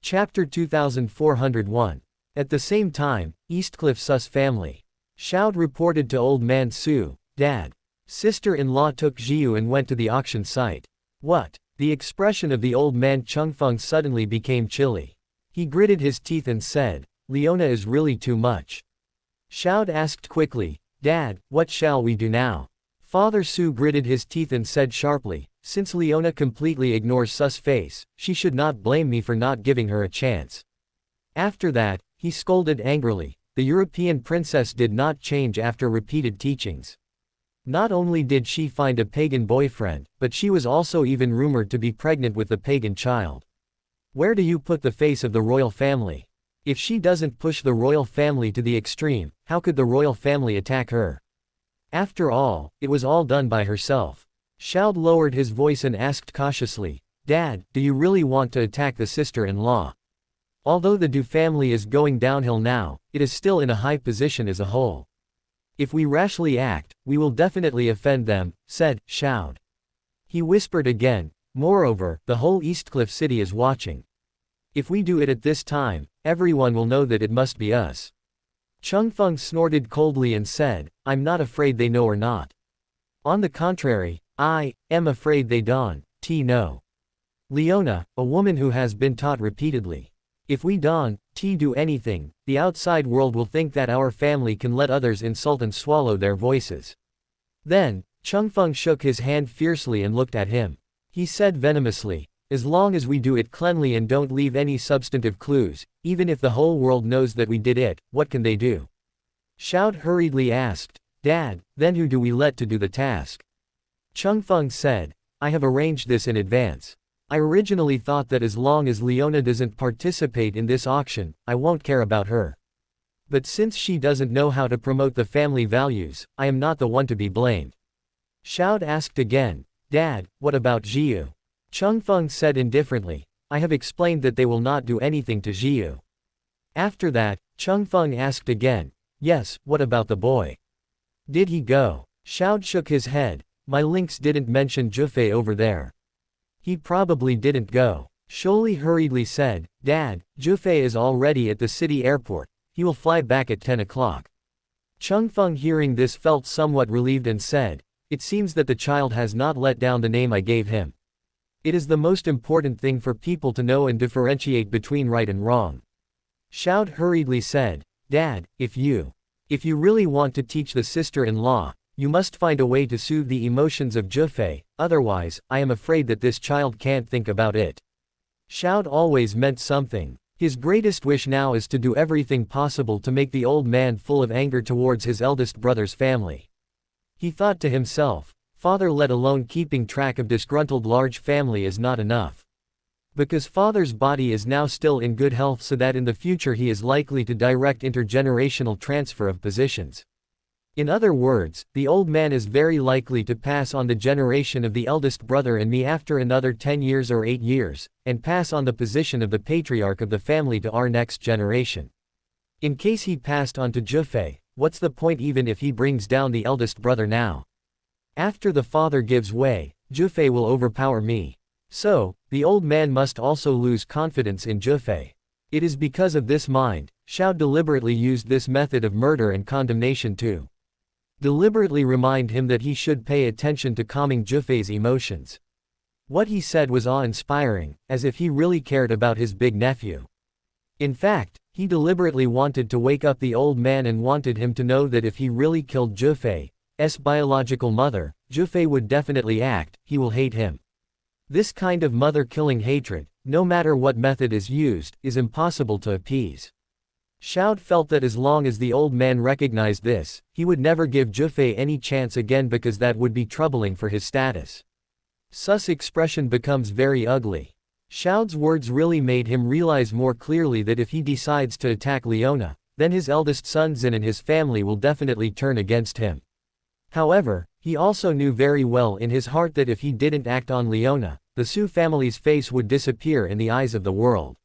Chapter 2401. At the same time, Eastcliff Sus family. Shoud reported to Old Man Su, Dad. Sister-in-law took Jiu and went to the auction site. What? The expression of the old man Chengfeng suddenly became chilly. He gritted his teeth and said, Liona is really too much. Shoud asked quickly, Dad, what shall we do now? Father Su gritted his teeth and said sharply, since Liona completely ignores Sus face, she should not blame me for not giving her a chance. After that, he scolded angrily, the European princess did not change after repeated teachings. Not only did she find a pagan boyfriend, but she was also even rumored to be pregnant with the pagan child. Where do you put the face of the royal family? If she doesn't push the royal family to the extreme, how could the royal family attack her? After all, it was all done by herself. Shoud lowered his voice and asked cautiously, Dad, do you really want to attack the sister-in-law? Although the Du family is going downhill now, it is still in a high position as a whole. If we rashly act, we will definitely offend them, said Shoud. He whispered again, moreover, the whole Eastcliff city is watching. If we do it at this time, everyone will know that it must be us. Chengfeng snorted coldly and said, I'm not afraid they know or not. On the contrary, I am afraid they don't know. Liona, a woman who has been taught repeatedly. If we don't do anything, the outside world will think that our family can let others insult and swallow their voices. Then, Chengfeng shook his hand fiercely and looked at him. He said venomously, as long as we do it cleanly and don't leave any substantive clues, even if the whole world knows that we did it, what can they do? Shoud hurriedly asked, Dad, then who do we let to do the task? Chengfeng said, I have arranged this in advance. I originally thought that as long as Liona doesn't participate in this auction, I won't care about her. But since she doesn't know how to promote the family values, I am not the one to be blamed. Shoud asked again, Dad, what about Jiu? Chengfeng said indifferently, I have explained that they will not do anything to Jiu. After that, Chengfeng asked again, yes, what about the boy? Did he go? Shoud shook his head, my links didn't mention Jufei over there. He probably didn't go. Sholi hurriedly said, Dad, Jufei is already at the city airport, he will fly back at 10 o'clock. Chengfeng hearing this felt somewhat relieved and said, it seems that the child has not let down the name I gave him. It is the most important thing for people to know and differentiate between right and wrong. Shoud hurriedly said, Dad, if you really want to teach the sister-in-law, you must find a way to soothe the emotions of Jufei, otherwise, I am afraid that this child can't think about it. Shoud always meant something. His greatest wish now is to do everything possible to make the old man full of anger towards his eldest brother's family. He thought to himself, father let alone keeping track of disgruntled large family is not enough. Because father's body is now still in good health so that in the future he is likely to direct intergenerational transfer of positions. In other words, the old man is very likely to pass on the generation of the eldest brother and me after another 10 years or 8 years, and pass on the position of the patriarch of the family to our next generation. In case he passed on to Jufei, what's the point even if he brings down the eldest brother now? After the father gives way, Jufei will overpower me. So, the old man must also lose confidence in Jufei. It is because of this mind, Shoud deliberately used this method of murder and condemnation to deliberately remind him that he should pay attention to calming Jufei's emotions. What he said was awe-inspiring, as if he really cared about his big nephew. In fact, he deliberately wanted to wake up the old man and wanted him to know that if he really killed Jufei's biological mother, Jufei would definitely act, he will hate him. This kind of mother-killing hatred, no matter what method is used, is impossible to appease. Shoud felt that as long as the old man recognized this, he would never give Jufei any chance again because that would be troubling for his status. Sus' expression becomes very ugly. Shoud's words really made him realize more clearly that if he decides to attack Liona, then his eldest son Zynn and his family will definitely turn against him. However, he also knew very well in his heart that if he didn't act on Liona, the Su family's face would disappear in the eyes of the world.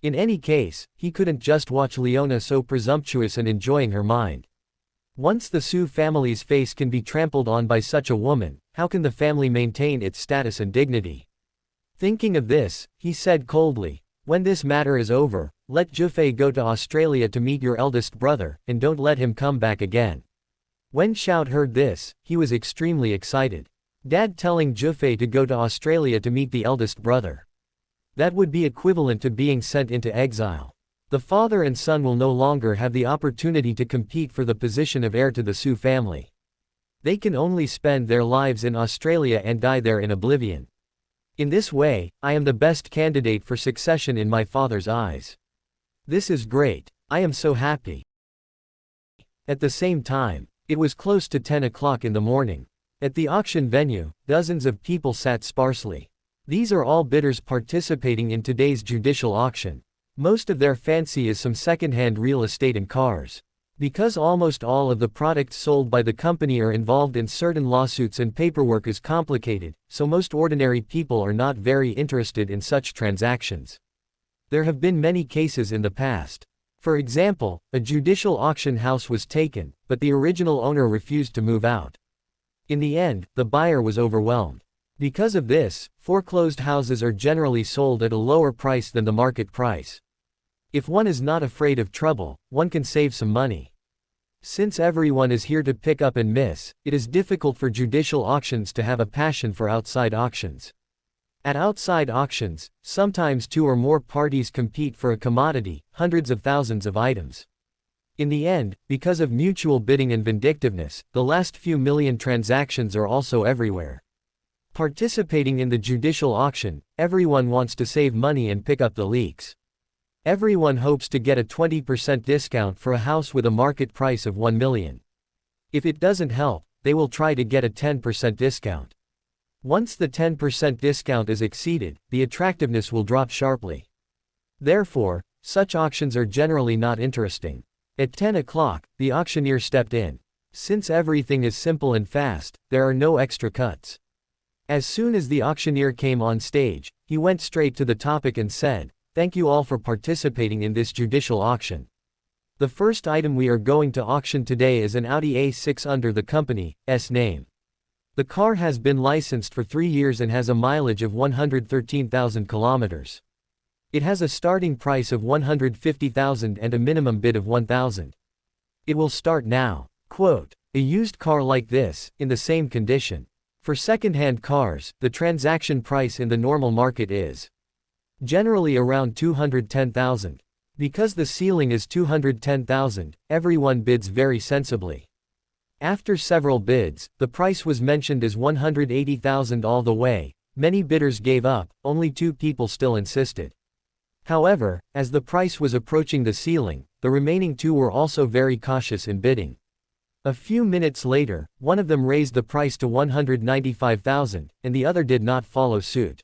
In any case, he couldn't just watch Liona so presumptuous and enjoying her mind. Once the Su family's face can be trampled on by such a woman, how can the family maintain its status and dignity? Thinking of this, he said coldly, when this matter is over, let Zhufei go to Australia to meet your eldest brother, and don't let him come back again. When Shout heard this, he was extremely excited. Dad telling Zhufei to go to Australia to meet the eldest brother. That would be equivalent to being sent into exile. The father and son will no longer have the opportunity to compete for the position of heir to the Su family. They can only spend their lives in Australia and die there in oblivion. In this way, I am the best candidate for succession in my father's eyes. This is great. I am so happy. At the same time, it was close to 10 o'clock in the morning. At the auction venue, dozens of people sat sparsely. These are all bidders participating in today's judicial auction. Most of their fancy is some second-hand real estate and cars. Because almost all of the products sold by the company are involved in certain lawsuits and paperwork is complicated, so most ordinary people are not very interested in such transactions. There have been many cases in the past. For example, a judicial auction house was taken, but the original owner refused to move out. In the end, the buyer was overwhelmed. Because of this, foreclosed houses are generally sold at a lower price than the market price. If one is not afraid of trouble, one can save some money. Since everyone is here to pick up and miss, it is difficult for judicial auctions to have a passion for outside auctions. At outside auctions, sometimes two or more parties compete for a commodity, hundreds of thousands of items. In the end, because of mutual bidding and vindictiveness, the last few million transactions are also everywhere. Participating in the judicial auction, everyone wants to save money and pick up the leaks. Everyone hopes to get a 20% discount for a house with a market price of 1 million. If it doesn't help, they will try to get a 10% discount. Once the 10% discount is exceeded, the attractiveness will drop sharply. Therefore, such auctions are generally not interesting. At 10 o'clock, the auctioneer stepped in. Since everything is simple and fast, there are no extra cuts. As soon as the auctioneer came on stage, he went straight to the topic and said, "Thank you all for participating in this judicial auction. The first item we are going to auction today is an Audi A6 under the company's name. The car has been licensed for 3 years and has a mileage of 113,000 kilometers. It has a starting price of 150,000 and a minimum bid of 1,000. It will start now." Quote, a used car like this, in the same condition. For second-hand cars, the transaction price in the normal market is generally around 210,000. Because the ceiling is 210,000, everyone bids very sensibly. After several bids, the price was mentioned as 180,000 all the way. Many bidders gave up, only 2 people still insisted. However, as the price was approaching the ceiling, the remaining 2 were also very cautious in bidding. A few minutes later, one of them raised the price to 195,000, and the other did not follow suit.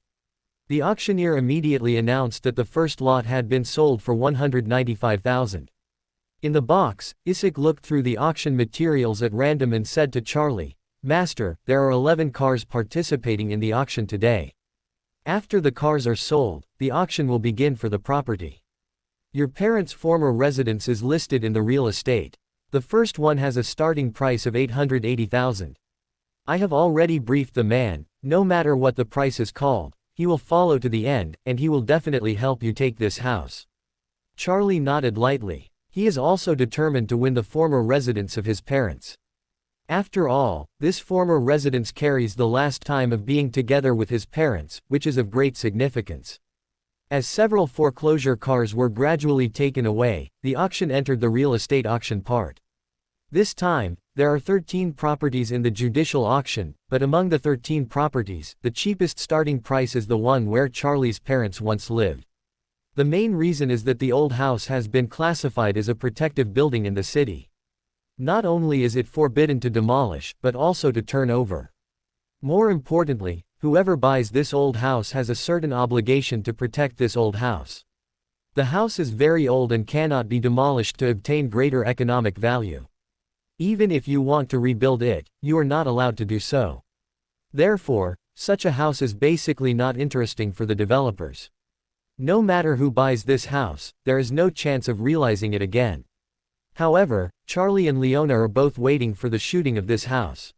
The auctioneer immediately announced that the first lot had been sold for 195,000. In the box, Isaac looked through the auction materials at random and said to Charlie, "Master, there are 11 cars participating in the auction today. After the cars are sold, the auction will begin for the property. Your parents' former residence is listed in the real estate. The first one has a starting price of 880,000. I have already briefed the man, no matter what the price is called, he will follow to the end, and he will definitely help you take this house." Charlie nodded lightly. He is also determined to win the former residence of his parents. After all, this former residence carries the last time of being together with his parents, which is of great significance. As several foreclosure cars were gradually taken away, the auction entered the real estate auction part. This time, there are 13 properties in the judicial auction, but among the 13 properties, the cheapest starting price is the one where Charlie's parents once lived. The main reason is that the old house has been classified as a protective building in the city. Not only is it forbidden to demolish, but also to turn over. More importantly, whoever buys this old house has a certain obligation to protect this old house. The house is very old and cannot be demolished to obtain greater economic value. Even if you want to rebuild it, you are not allowed to do so. Therefore, such a house is basically not interesting for the developers. No matter who buys this house, there is no chance of realizing it again. However, Charlie and Liona are both waiting for the shooting of this house.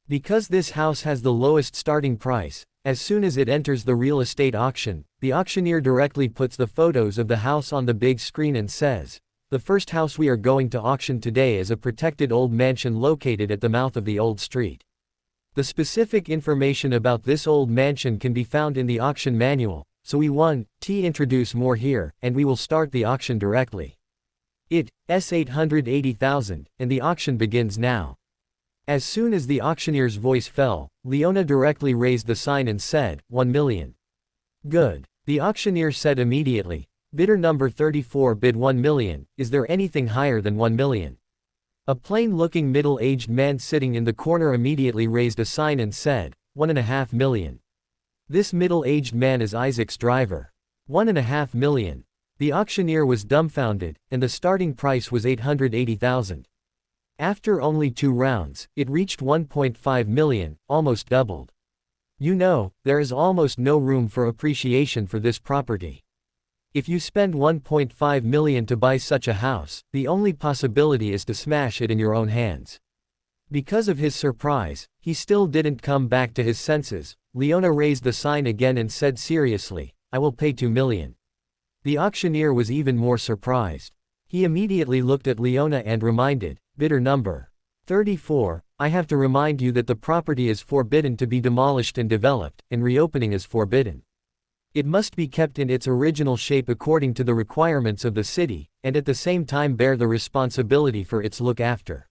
Because this house has the lowest starting price, As soon as it enters the real estate auction, the auctioneer directly puts the photos of the house on the big screen and says, "The first house we are going to auction today is a protected old mansion located at the mouth of the old street. The specific information about this old mansion can be found in the auction manual, so we want to introduce more here, and we will start the auction directly. It's 880,000, and the auction begins now." As soon as the auctioneer's voice fell, Liona directly raised the sign and said, 1 million. "Good," the auctioneer said immediately. "Bidder number 34 bid 1 million, is there anything higher than 1 million? A plain-looking middle-aged man sitting in the corner immediately raised a sign and said, 1.5 million. This middle-aged man is Isaac's driver. 1.5 million. The auctioneer was dumbfounded, and the starting price was 880,000. After only 2 rounds, it reached 1.5 million, almost doubled. You know, there is almost no room for appreciation for this property. If you spend 1.5 million to buy such a house, the only possibility is to smash it in your own hands." Because of his surprise, he still didn't come back to his senses. Liona raised the sign again and said seriously, "I will pay 2 million. The auctioneer was even more surprised. He immediately looked at Liona and reminded, "Bidder number 34, I have to remind you that the property is forbidden to be demolished and developed, and reopening is forbidden. It must be kept in its original shape according to the requirements of the city, and at the same time bear the responsibility for its look after.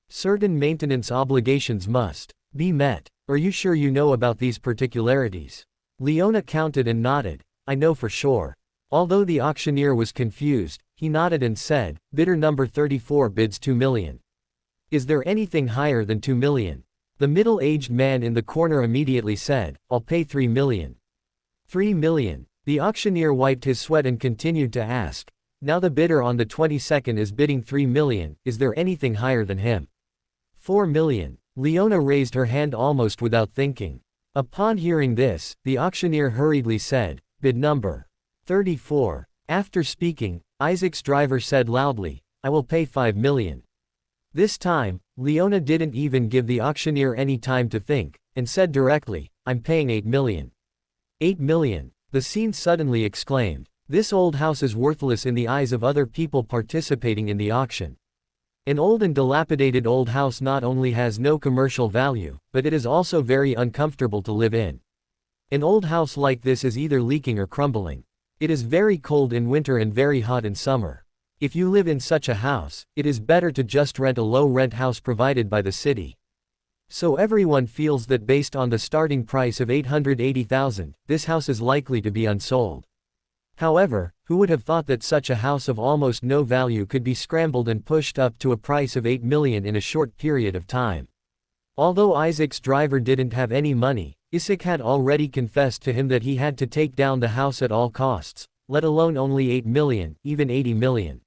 Certain maintenance obligations must be met. Are you sure you know about these particularities?" Liona counted and nodded. "I know for sure." Although the auctioneer was confused, he nodded and said, "Bidder number 34 bids 2 million. Is there anything higher than 2 million? The middle-aged man in the corner immediately said, "I'll pay 3 million. 3 million. The auctioneer wiped his sweat and continued to ask, "Now the bidder on the 22nd is bidding 3 million, is there anything higher than him?" 4 million. Liona raised her hand almost without thinking. Upon hearing this, the auctioneer hurriedly said, "Bid number 34. After speaking, Isaac's driver said loudly, "I will pay 5 million. This time, Liona didn't even give the auctioneer any time to think, and said directly, "I'm paying 8 million. 8 million. The scene suddenly exclaimed, "This old house is worthless in the eyes of other people participating in the auction. An old and dilapidated old house not only has no commercial value, but it is also very uncomfortable to live in. An old house like this is either leaking or crumbling. It is very cold in winter and very hot in summer. If you live in such a house, it is better to just rent a low-rent house provided by the city." So everyone feels that based on the starting price of 880,000, this house is likely to be unsold. However, who would have thought that such a house of almost no value could be scrambled and pushed up to a price of 8 million in a short period of time? Although Isaac's driver didn't have any money, Isaac had already confessed to him that he had to take down the house at all costs, let alone only 8 million, even 80 million.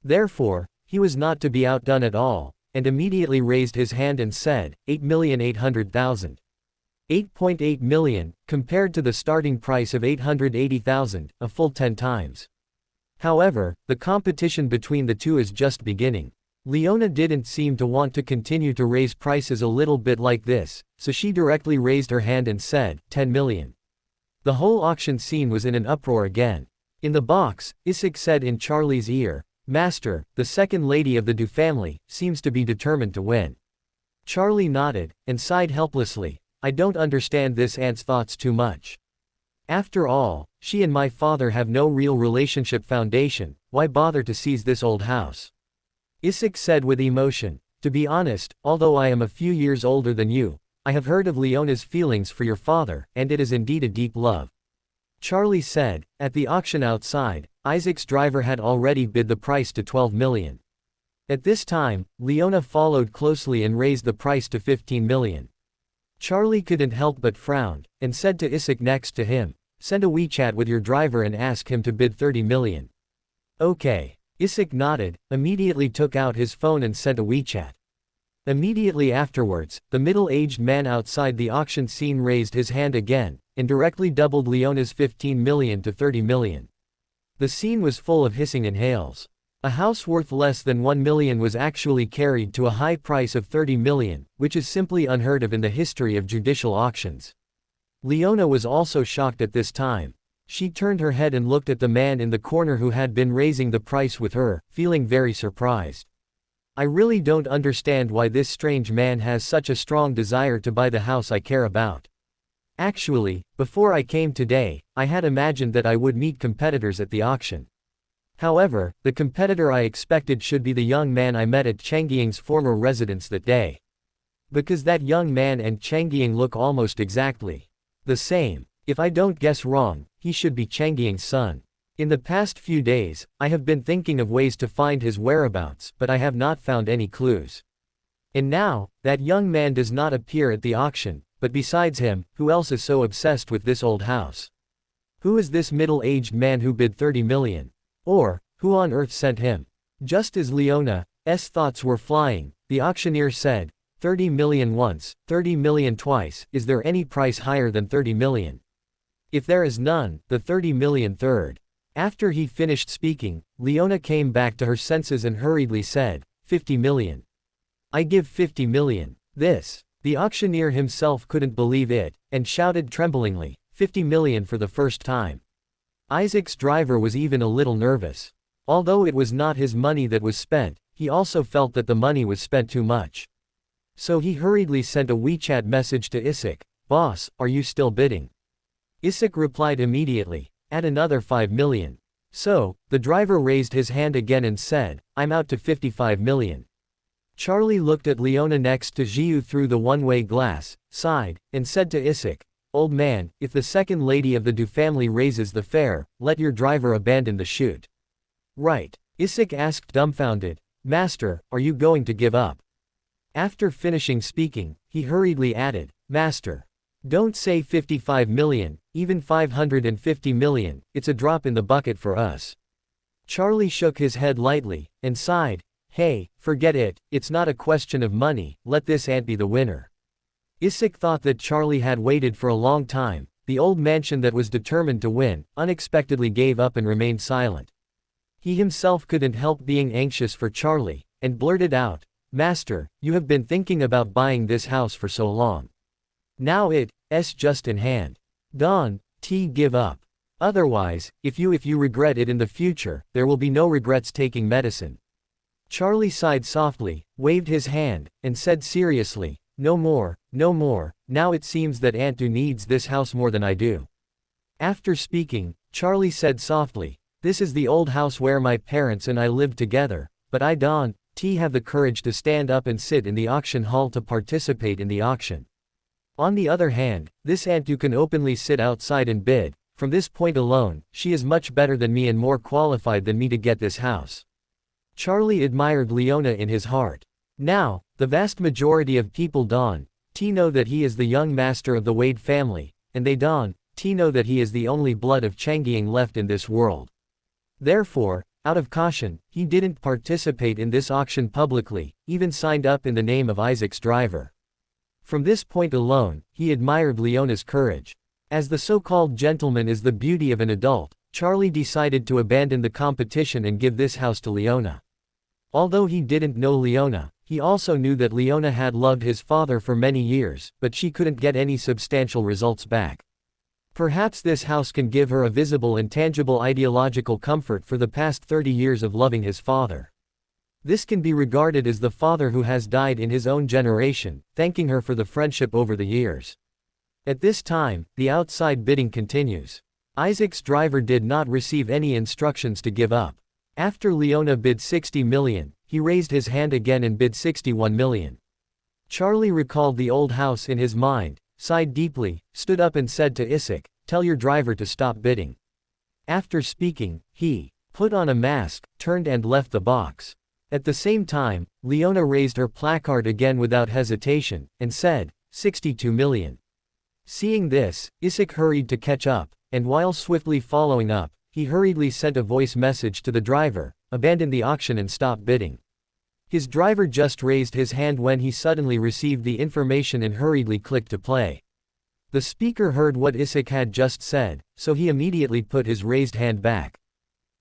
Therefore, he was not to be outdone at all, and immediately raised his hand and said, 8,800,000. 8.8 million, compared to the starting price of 880,000, a full 10 times. However, the competition between the two is just beginning. Liona didn't seem to want to continue to raise prices a little bit like this, so she directly raised her hand and said, 10 million. The whole auction scene was in an uproar again. In the box, Isaac said in Charlie's ear, "Master, the second lady of the Du family, seems to be determined to win." Charlie nodded, and sighed helplessly, "I don't understand this aunt's thoughts too much. After all, she and my father have no real relationship foundation, why bother to seize this old house?" Isaac said with emotion, "To be honest, although I am a few years older than you, I have heard of Leona's feelings for your father, and it is indeed a deep love." Charlie said, at the auction outside, Isaac's driver had already bid the price to 12 million. At this time, Liona followed closely and raised the price to 15 million. Charlie couldn't help but frown, and said to Isaac next to him, "Send a WeChat with your driver and ask him to bid 30 million. Okay. Isaac nodded, immediately took out his phone and sent a WeChat. Immediately afterwards, the middle-aged man outside the auction scene raised his hand again, and directly doubled Leona's 15 million to 30 million. The scene was full of hissing and hails. A house worth less than 1 million was actually carried to a high price of 30 million, which is simply unheard of in the history of judicial auctions. Liona was also shocked at this time. She turned her head and looked at the man in the corner who had been raising the price with her, feeling very surprised. I really don't understand why this strange man has such a strong desire to buy the house I care about. Actually, before I came today, I had imagined that I would meet competitors at the auction. However, the competitor I expected should be the young man I met at Changying's former residence that day. Because that young man and Changying look almost exactly the same. If I don't guess wrong, he should be Changying's son. In the past few days, I have been thinking of ways to find his whereabouts, but I have not found any clues. And now, that young man does not appear at the auction, but besides him, who else is so obsessed with this old house? Who is this middle-aged man who bid 30 million? Or, who on earth sent him? Just as Leona's thoughts were flying, the auctioneer said, 30 million once, 30 million twice, is there any price higher than 30 million? If there is none, the 30 million third. After he finished speaking, Liona came back to her senses and hurriedly said, 50 million. I give 50 million. This. The auctioneer himself couldn't believe it, and shouted tremblingly, 50 million for the first time. Isaac's driver was even a little nervous. Although it was not his money that was spent, he also felt that the money was spent too much. So he hurriedly sent a WeChat message to Isaac, "Boss, are you still bidding?" Isaac replied immediately, "Add another 5 million. So, the driver raised his hand again and said, "I'm out to 55 million. Charlie looked at Leona next to Jiu through the one-way glass, sighed, and said to Isaac, "Old man, if the second lady of the Du family raises the fare, let your driver abandon the shoot." "Right." Isaac asked dumbfounded, "Master, are you going to give up?" After finishing speaking, he hurriedly added, "Master. Don't say 55 million, even 550 million, it's a drop in the bucket for us." Charlie shook his head lightly, and sighed, "Hey, forget it, it's not a question of money, let this ant be the winner." Isaac thought that Charlie had waited for a long time. The old mansion that was determined to win, unexpectedly gave up and remained silent. He himself couldn't help being anxious for Charlie, and blurted out, "Master, you have been thinking about buying this house for so long. Now it's just in hand. Don't give up. Otherwise, if you regret it in the future, there will be no regrets taking medicine." Charlie sighed softly, waved his hand, and said seriously, "No more, no more, now it seems that Aunt Du needs this house more than I do." After speaking, Charlie said softly, "This is the old house where my parents and I lived together, but I don't have the courage to stand up and sit in the auction hall to participate in the auction. On the other hand, this Aunt Du can openly sit outside and bid. From this point alone, she is much better than me and more qualified than me to get this house." Charlie admired Leona in his heart. Now, the vast majority of people don't know that he is the young master of the Wade family, and they don't know that he is the only blood of Changying left in this world. Therefore, out of caution, he didn't participate in this auction publicly, even signed up in the name of Isaac's driver. From this point alone, he admired Leona's courage. As the so-called gentleman is the beauty of an adult, Charlie decided to abandon the competition and give this house to Leona. Although he didn't know Leona, he also knew that Leona had loved his father for many years, but she couldn't get any substantial results back. Perhaps this house can give her a visible and tangible ideological comfort for the past 30 years of loving his father. This can be regarded as the father who has died in his own generation, thanking her for the friendship over the years. At this time, the outside bidding continues. Isaac's driver did not receive any instructions to give up. After Leona bid 60 million, he raised his hand again and bid 61 million. Charlie recalled the old house in his mind, sighed deeply, stood up and said to Isaac, "Tell your driver to stop bidding." After speaking, he put on a mask, turned and left the box. At the same time, Leona raised her placard again without hesitation, and said, 62 million. Seeing this, Isaac hurried to catch up, and while swiftly following up, he hurriedly sent a voice message to the driver, "Abandon the auction and stop bidding." His driver just raised his hand when he suddenly received the information and hurriedly clicked to play. The speaker heard what Isaac had just said, so he immediately put his raised hand back.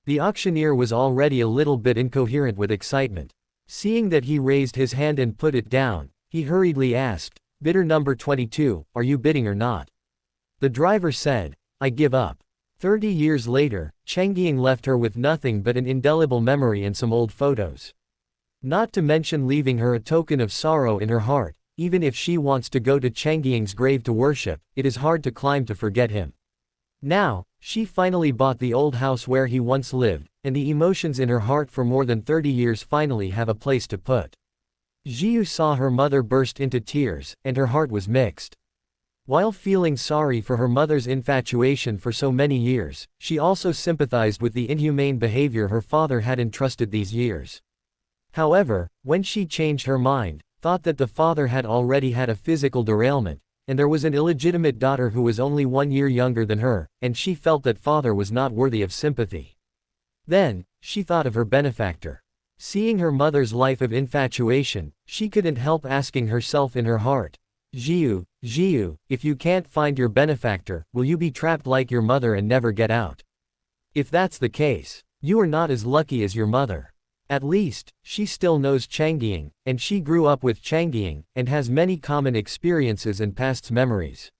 The auctioneer was already a little bit incoherent with excitement. Seeing that he raised his hand and put it down, he hurriedly asked, "Bidder number 22, are you bidding or not?" The driver said, I give up. 30 years later, Changying left her with nothing but an indelible memory and some old photos. Not to mention leaving her a token of sorrow in her heart. Even if she wants to go to Changying's grave to worship, it is hard to climb to forget him. Now, she finally bought the old house where he once lived, and the emotions in her heart for more than 30 years finally have a place to put. Jiu saw her mother burst into tears, and her heart was mixed. While feeling sorry for her mother's infatuation for so many years, she also sympathized with the inhumane behavior her father had entrusted these years. However, when she changed her mind, thought that the father had already had a physical derailment, and there was an illegitimate daughter who was only 1 year younger than her, and she felt that father was not worthy of sympathy. Then, she thought of her benefactor. Seeing her mother's life of infatuation, she couldn't help asking herself in her heart, Jiu, if you can't find your benefactor, will you be trapped like your mother and never get out? If that's the case, you are not as lucky as your mother. At least, she still knows Changying, and she grew up with Changying, and has many common experiences and past memories.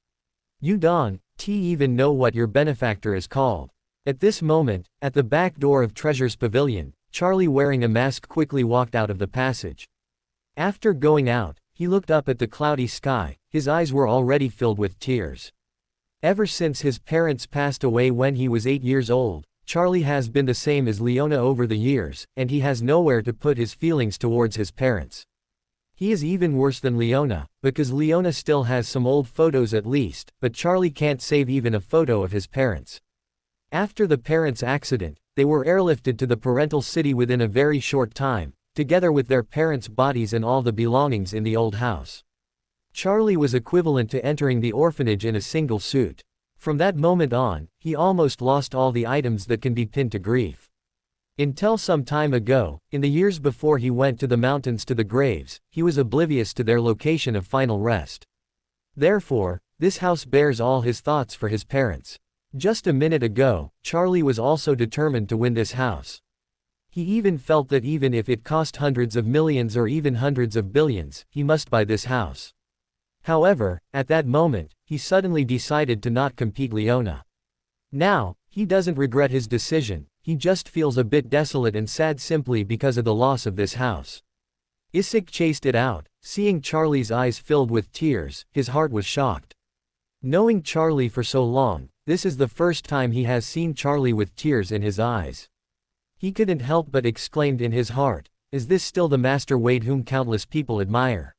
You don't even know what your benefactor is called. At this moment, at the back door of Treasure's pavilion, Charlie wearing a mask quickly walked out of the passage. After going out, he looked up at the cloudy sky, his eyes were already filled with tears. Ever since his parents passed away when he was 8 years old, Charlie has been the same as Liona over the years, and he has nowhere to put his feelings towards his parents. He is even worse than Liona, because Liona still has some old photos at least, but Charlie can't save even a photo of his parents. After the parents' accident, they were airlifted to the parental city within a very short time, together with their parents' bodies and all the belongings in the old house. Charlie was equivalent to entering the orphanage in a single suit. From that moment on, he almost lost all the items that can be pinned to grief. Until some time ago, in the years before he went to the mountains to the graves, he was oblivious to their location of final rest. Therefore, this house bears all his thoughts for his parents. Just a minute ago, Charlie was also determined to win this house. He even felt that even if it cost hundreds of millions or even hundreds of billions, he must buy this house. However, at that moment, he suddenly decided to not compete Liona. Now, he doesn't regret his decision, he just feels a bit desolate and sad simply because of the loss of this house. Isik chased it out, seeing Charlie's eyes filled with tears, his heart was shocked. Knowing Charlie for so long, this is the first time he has seen Charlie with tears in his eyes. He couldn't help but exclaimed in his heart, is this still the Master Wade whom countless people admire?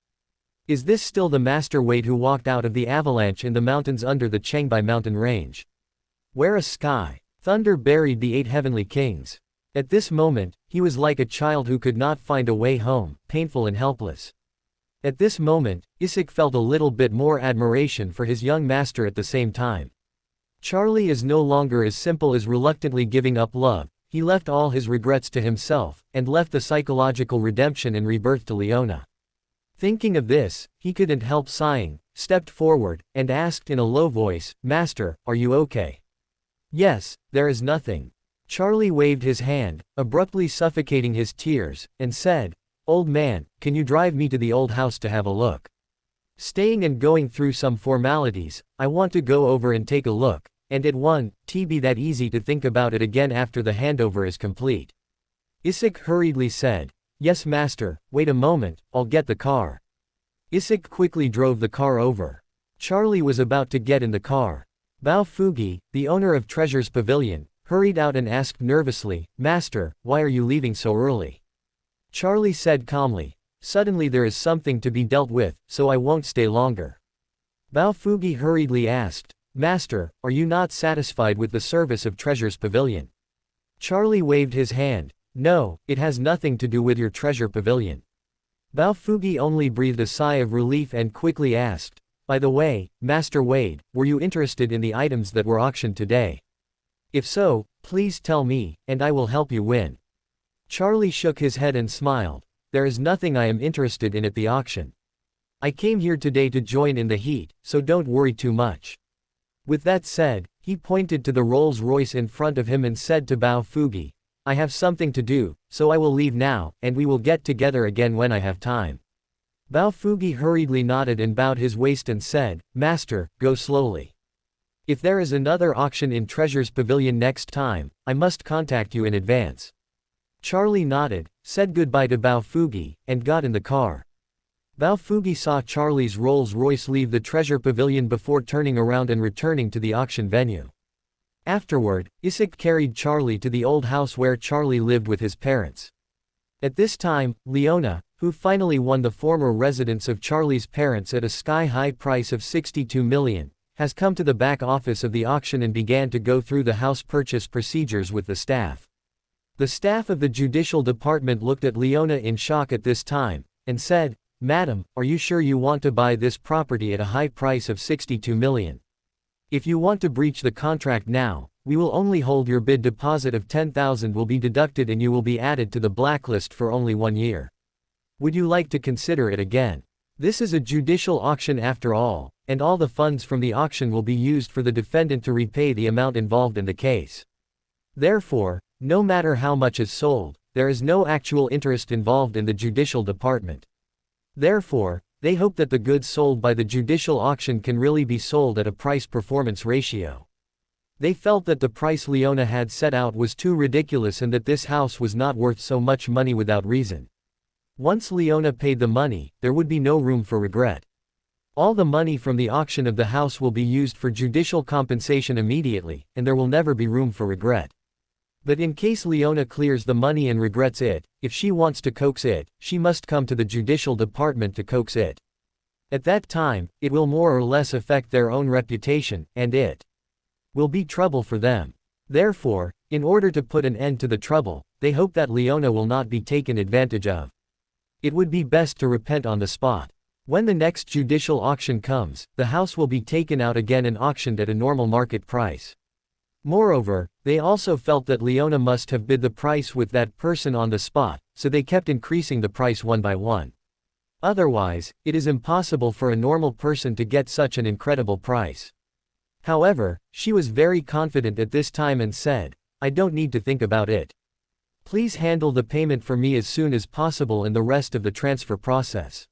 Is this still the Master Wade who walked out of the avalanche in the mountains under the Chengbai mountain range? Where a sky, thunder buried the 8 heavenly kings. At this moment, he was like a child who could not find a way home, painful and helpless. At this moment, Isik felt a little bit more admiration for his young master at the same time. Charlie is no longer as simple as reluctantly giving up love, he left all his regrets to himself, and left the psychological redemption and rebirth to Liona. Thinking of this, he couldn't help sighing, stepped forward, and asked in a low voice, Master, are you okay? Yes, there is nothing. Charlie waved his hand, abruptly suffocating his tears, and said, Old man, can you drive me to the old house to have a look? Staying and going through some formalities, I want to go over and take a look, and it won't be that easy to think about it again after the handover is complete. Isik hurriedly said, Yes master, wait a moment, I'll get the car. Isik quickly drove the car over. Charlie was about to get in the car. Bao Fugi, the owner of Treasure's pavilion, hurried out and asked nervously, Master, why are you leaving so early? Charlie said calmly, Suddenly there is something to be dealt with, so I won't stay longer. Bao Fugi hurriedly asked, Master, are you not satisfied with the service of Treasure's pavilion? Charlie waved his hand, No, it has nothing to do with your treasure pavilion. Bao Fugi only breathed a sigh of relief and quickly asked, By the way, Master Wade, were you interested in the items that were auctioned today? If so, please tell me, and I will help you win. Charlie shook his head and smiled, There is nothing I am interested in at the auction. I came here today to join in the heat, so don't worry too much. With that said, he pointed to the Rolls-Royce in front of him and said to Bao Fugi, I have something to do, so I will leave now, and we will get together again when I have time. Bao Fugi hurriedly nodded and bowed his waist and said, Master, go slowly. If there is another auction in Treasure's Pavilion next time, I must contact you in advance. Charlie nodded, said goodbye to Bao Fugi, and got in the car. Bao Fugi saw Charlie's Rolls-Royce leave the Treasure Pavilion before turning around and returning to the auction venue. Afterward, Isik carried Charlie to the old house where Charlie lived with his parents. At this time, Liona, who finally won the former residence of Charlie's parents at a sky-high price of 62 million, has come to the back office of the auction and began to go through the house purchase procedures with the staff. The staff of the judicial department looked at Liona in shock at this time, and said, "Madam, are you sure you want to buy this property at a high price of 62 million? If you want to breach the contract now, we will only hold your bid deposit of 10,000 will be deducted and you will be added to the blacklist for only 1 year. Would you like to consider it again? This is a judicial auction after all, and all the funds from the auction will be used for the defendant to repay the amount involved in the case. Therefore, no matter how much is sold, there is no actual interest involved in the judicial department. Therefore, they hope that the goods sold by the judicial auction can really be sold at a price-performance ratio. They felt that the price Liona had set out was too ridiculous and that this house was not worth so much money without reason. Once Liona paid the money, there would be no room for regret. All the money from the auction of the house will be used for judicial compensation immediately, and there will never be room for regret. But in case Liona clears the money and regrets it, if she wants to coax it, she must come to the judicial department to coax it. At that time, it will more or less affect their own reputation, and it will be trouble for them. Therefore, in order to put an end to the trouble, they hope that Liona will not be taken advantage of. It would be best to repent on the spot. When the next judicial auction comes, the house will be taken out again and auctioned at a normal market price. Moreover, they also felt that Liona must have bid the price with that person on the spot, so they kept increasing the price one by one. Otherwise, it is impossible for a normal person to get such an incredible price. However, she was very confident at this time and said, "I don't need to think about it. Please handle the payment for me as soon as possible and the rest of the transfer process.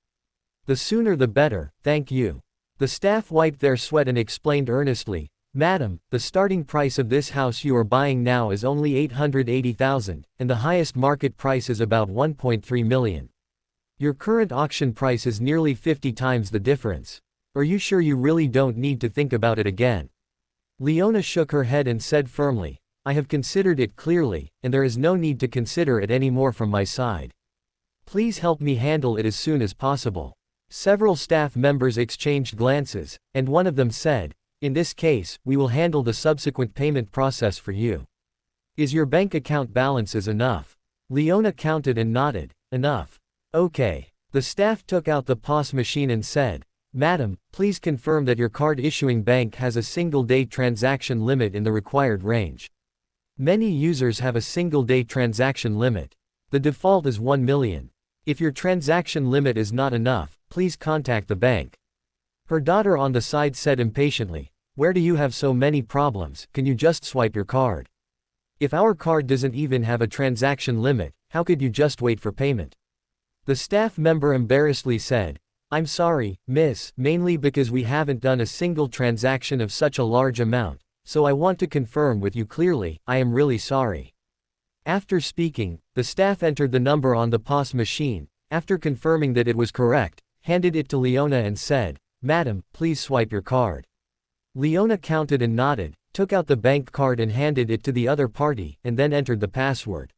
The sooner the better, thank you." The staff wiped their sweat and explained earnestly, "Madam, the starting price of this house you are buying now is only 880,000, and the highest market price is about 1.3 million. Your current auction price is nearly 50 times the difference. Are you sure you really don't need to think about it again?" Liona shook her head and said firmly, "I have considered it clearly, and there is no need to consider it any more from my side. Please help me handle it as soon as possible." Several staff members exchanged glances, and one of them said, "In this case, we will handle the subsequent payment process for you. Is your bank account balances enough?" Liona counted and nodded, "Enough. Okay." The staff took out the POS machine and said, "Madam, please confirm that your card issuing bank has a single-day transaction limit in the required range. Many users have a single-day transaction limit. The default is 1 million. If your transaction limit is not enough, please contact the bank." Her daughter on the side said impatiently, "Where do you have so many problems? Can you just swipe your card? If our card doesn't even have a transaction limit, how could you just wait for payment?" The staff member embarrassedly said, "I'm sorry, miss, mainly because we haven't done a single transaction of such a large amount, so I want to confirm with you clearly, I am really sorry." After speaking, the staff entered the number on the POS machine, after confirming that it was correct, handed it to Liona and said, "Madam, please swipe your card." Liona counted and nodded, took out the bank card and handed it to the other party, and then entered the password.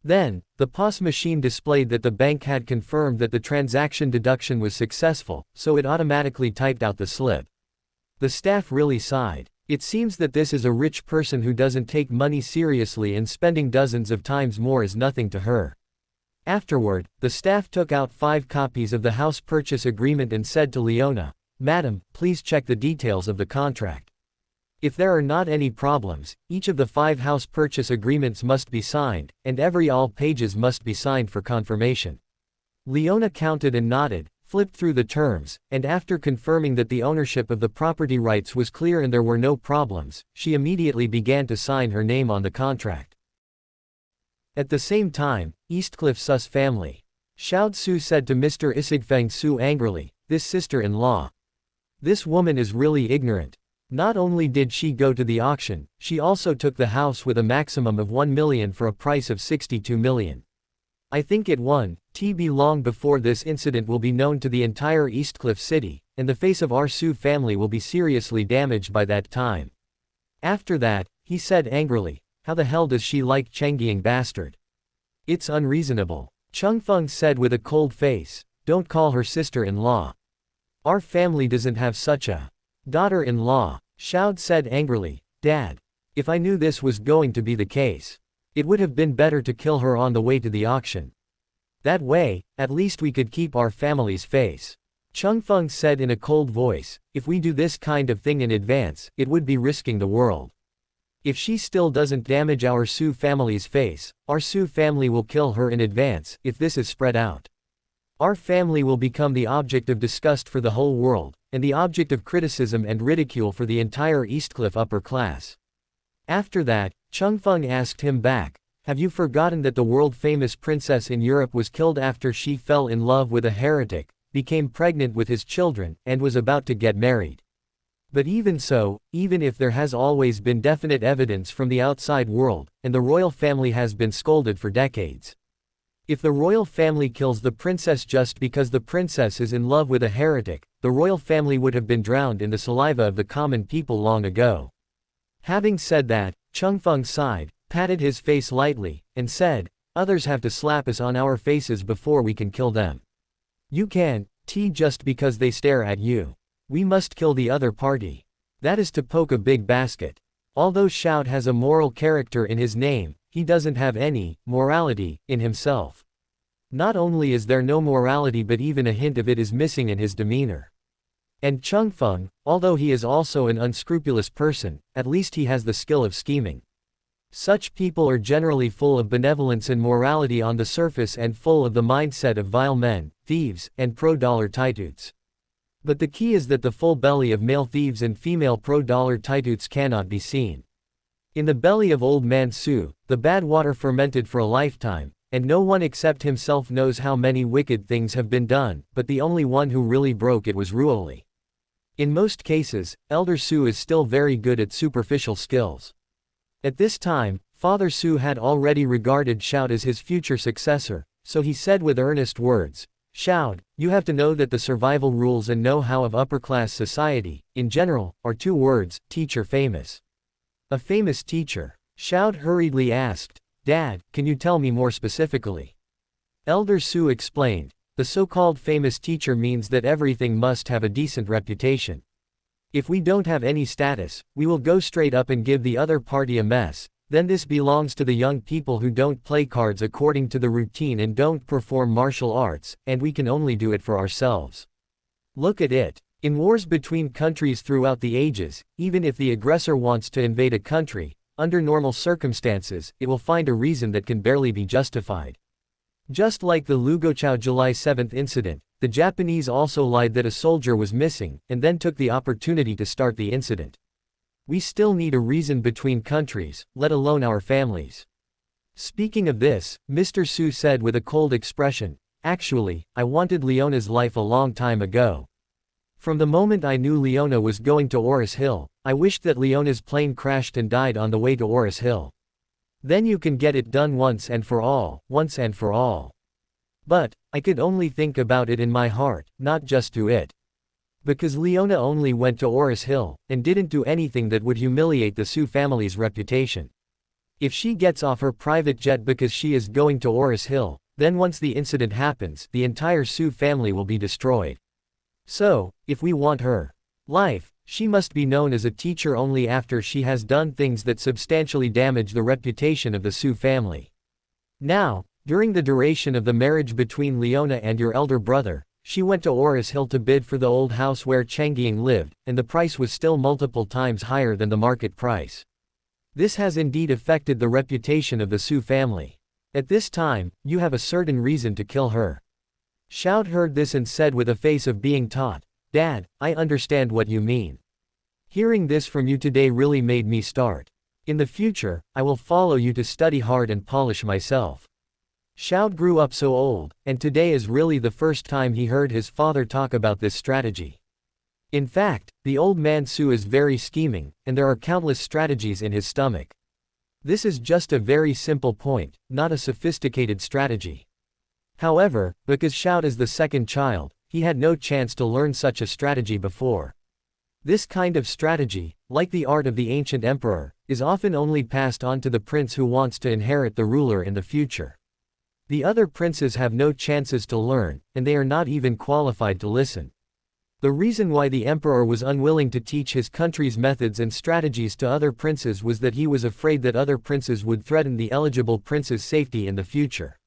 Then, the POS machine displayed that the bank had confirmed that the transaction deduction was successful, so it automatically typed out the slip. The staff really sighed. It seems that this is a rich person who doesn't take money seriously and spending dozens of times more is nothing to her. Afterward, the staff took out 5 copies of the house purchase agreement and said to Liona, "Madam, please check the details of the contract. If there are not any problems, each of the 5 house purchase agreements must be signed, and all pages must be signed for confirmation." Liona counted and nodded, flipped through the terms, and after confirming that the ownership of the property rights was clear and there were no problems, she immediately began to sign her name on the contract. At the same time, Eastcliff Su's family. Xiao Su said to Mr. Chengfeng Su angrily, "This sister-in-law. This woman is really ignorant. Not only did she go to the auction, she also took the house with a maximum of 1 million for a price of 62 million. I think it won. Long before this incident will be known to the entire Eastcliff city, and the face of our Su family will be seriously damaged by that time. After that, he said angrily, how the hell does she like Changying bastard? It's unreasonable. Chengfeng said with a cold face, don't call her sister-in-law. Our family doesn't have such a daughter-in-law. Xiao said angrily, Dad. If I knew this was going to be the case, it would have been better to kill her on the way to the auction. That way, at least we could keep our family's face. Chengfeng said in a cold voice, if we do this kind of thing in advance, it would be risking the world. If she still doesn't damage our Su family's face, our Su family will kill her in advance. If this is spread out, our family will become the object of disgust for the whole world, and the object of criticism and ridicule for the entire Eastcliff upper class. After that, Chengfeng asked him back, have you forgotten that the world-famous princess in Europe was killed after she fell in love with a heretic, became pregnant with his children, and was about to get married? But even so, even if there has always been definite evidence from the outside world, and the royal family has been scolded for decades, if the royal family kills the princess just because the princess is in love with a heretic, the royal family would have been drowned in the saliva of the common people long ago. Having said that, Chengfeng sighed, patted his face lightly, and said, others have to slap us on our faces before we can kill them. You can't, just because they stare at you. We must kill the other party. That is to poke a big basket. Although Xiao has a moral character in his name, he doesn't have any morality in himself. Not only is there no morality but even a hint of it is missing in his demeanor. And Chengfeng, although he is also an unscrupulous person, at least he has the skill of scheming. Such people are generally full of benevolence and morality on the surface and full of the mindset of vile men, thieves, and pro-dollar titutes. But the key is that the full belly of male thieves and female pro-dollar titutes cannot be seen. In the belly of old man Su, the bad water fermented for a lifetime, and no one except himself knows how many wicked things have been done, but the only one who really broke it was Ruoli. In most cases, Elder Su is still very good at superficial skills. At this time, Father Su had already regarded Xiao as his future successor, so he said with earnest words, Xiao, you have to know that the survival rules and know-how of upper-class society, in general, are two words, teacher famous. A famous teacher? Xiao hurriedly asked, Dad, can you tell me more specifically? Elder Su explained, the so-called famous teacher means that everything must have a decent reputation. If we don't have any status, we will go straight up and give the other party a mess, then this belongs to the young people who don't play cards according to the routine and don't perform martial arts, and we can only do it for ourselves. Look at it. In wars between countries throughout the ages, even if the aggressor wants to invade a country, under normal circumstances, it will find a reason that can barely be justified. Just like the Lugochao July 7th incident, the Japanese also lied that a soldier was missing, and then took the opportunity to start the incident. We still need a reason between countries, let alone our families. Speaking of this, Mr. Su said with a cold expression, actually, I wanted Leona's life a long time ago. From the moment I knew Liona was going to Aurous Hill, I wished that Leona's plane crashed and died on the way to Aurous Hill. Then you can get it done once and for all, once and for all. But, I could only think about it in my heart, not just do it. Because Liona only went to Aurous Hill, and didn't do anything that would humiliate the Su family's reputation. If she gets off her private jet because she is going to Aurous Hill, then once the incident happens, the entire Su family will be destroyed. So, if we want her life, she must be known as a teacher only after she has done things that substantially damage the reputation of the Su family. Now, during the duration of the marriage between Liona and your elder brother, she went to Aurous Hill to bid for the old house where Changying lived, and the price was still multiple times higher than the market price. This has indeed affected the reputation of the Su family. At this time, you have a certain reason to kill her. Xiao heard this and said with a face of being taught, Dad, I understand what you mean. Hearing this from you today really made me start. In the future, I will follow you to study hard and polish myself. Xiao grew up so old, and today is really the first time he heard his father talk about this strategy. In fact, the old man Su is very scheming, and there are countless strategies in his stomach. This is just a very simple point, not a sophisticated strategy. However, because Shout is the second child, he had no chance to learn such a strategy before. This kind of strategy, like the art of the ancient emperor, is often only passed on to the prince who wants to inherit the ruler in the future. The other princes have no chances to learn, and they are not even qualified to listen. The reason why the emperor was unwilling to teach his country's methods and strategies to other princes was that he was afraid that other princes would threaten the eligible prince's safety in the future.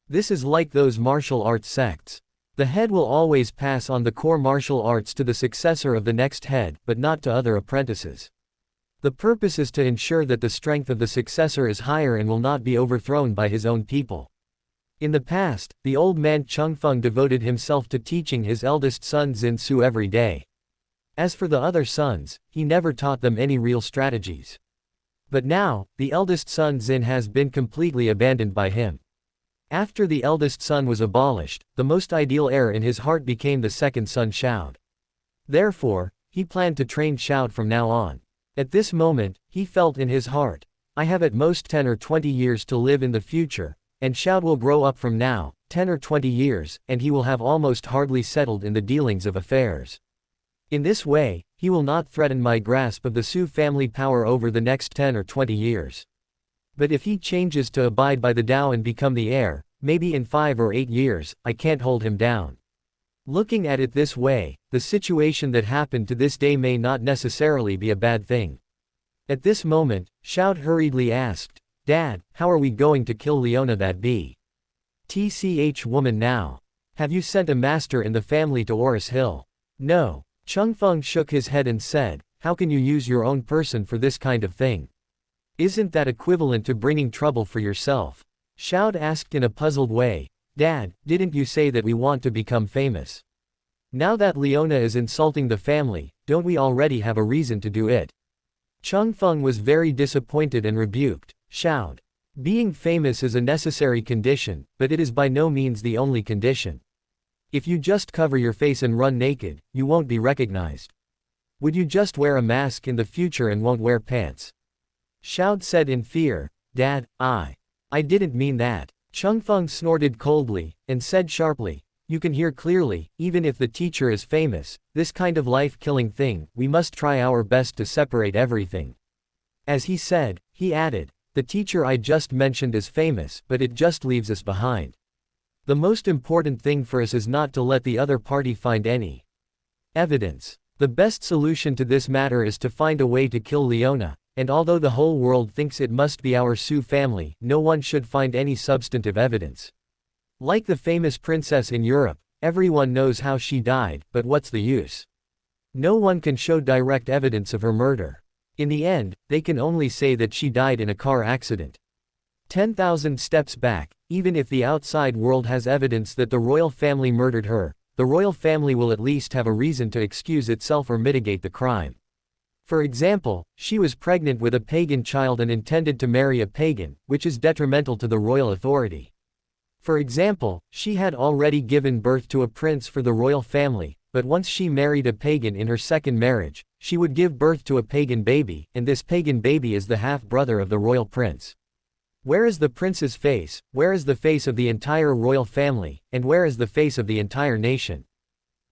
This is like those martial arts sects. The head will always pass on the core martial arts to the successor of the next head, but not to other apprentices. The purpose is to ensure that the strength of the successor is higher and will not be overthrown by his own people. In the past, the old man Chengfeng devoted himself to teaching his eldest son Zynn every day. As for the other sons, he never taught them any real strategies. But now, the eldest son Zynn has been completely abandoned by him. After the eldest son was abolished, the most ideal heir in his heart became the second son Shout. Therefore, he planned to train Shout from now on. At this moment, he felt in his heart, I have at most 10 or 20 years to live in the future, and Shout will grow up from now, 10 or 20 years, and he will have almost hardly settled in the dealings of affairs. In this way, he will not threaten my grasp of the Su family power over the next 10 or 20 years. But if he changes to abide by the Tao and become the heir, maybe in 5 or 8 years, I can't hold him down. Looking at it this way, the situation that happened to this day may not necessarily be a bad thing. At this moment, Shout hurriedly asked, Dad, how are we going to kill Liona that bee? TCH woman now. Have you sent a master in the family to Aurous Hill? No. Chengfeng shook his head and said, how can you use your own person for this kind of thing? Isn't that equivalent to bringing trouble for yourself? Shout asked in a puzzled way, Dad, didn't you say that we want to become famous? Now that Liona is insulting the family, don't we already have a reason to do it? Chengfeng was very disappointed and rebuked, Shout. Being famous is a necessary condition, but it is by no means the only condition. If you just cover your face and run naked, you won't be recognized. Would you just wear a mask in the future and won't wear pants? Shout said in fear, Dad, I didn't mean that. Chengfeng snorted coldly, and said sharply, you can hear clearly, even if the teacher is famous, this kind of life-killing thing, we must try our best to separate everything. As he said, he added, the teacher I just mentioned is famous, but it just leaves us behind. The most important thing for us is not to let the other party find any evidence. The best solution to this matter is to find a way to kill Liona. And although the whole world thinks it must be our Su family, no one should find any substantive evidence. Like the famous princess in Europe, everyone knows how she died, but what's the use? No one can show direct evidence of her murder. In the end, they can only say that she died in a car accident. 10,000 steps back, even if the outside world has evidence that the royal family murdered her, the royal family will at least have a reason to excuse itself or mitigate the crime. For example, she was pregnant with a pagan child and intended to marry a pagan, which is detrimental to the royal authority. For example, she had already given birth to a prince for the royal family, but once she married a pagan in her second marriage, she would give birth to a pagan baby, and this pagan baby is the half-brother of the royal prince. Where is the prince's face, where is the face of the entire royal family, and where is the face of the entire nation?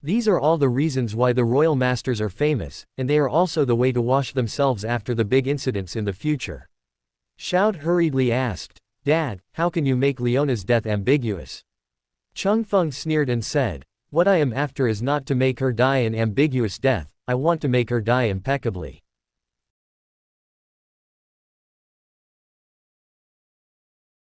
These are all the reasons why the royal masters are famous, and they are also the way to wash themselves after the big incidents in the future. Shout hurriedly asked, Dad, how can you make Leona's death ambiguous? Chengfeng sneered and said, what I am after is not to make her die an ambiguous death, I want to make her die impeccably.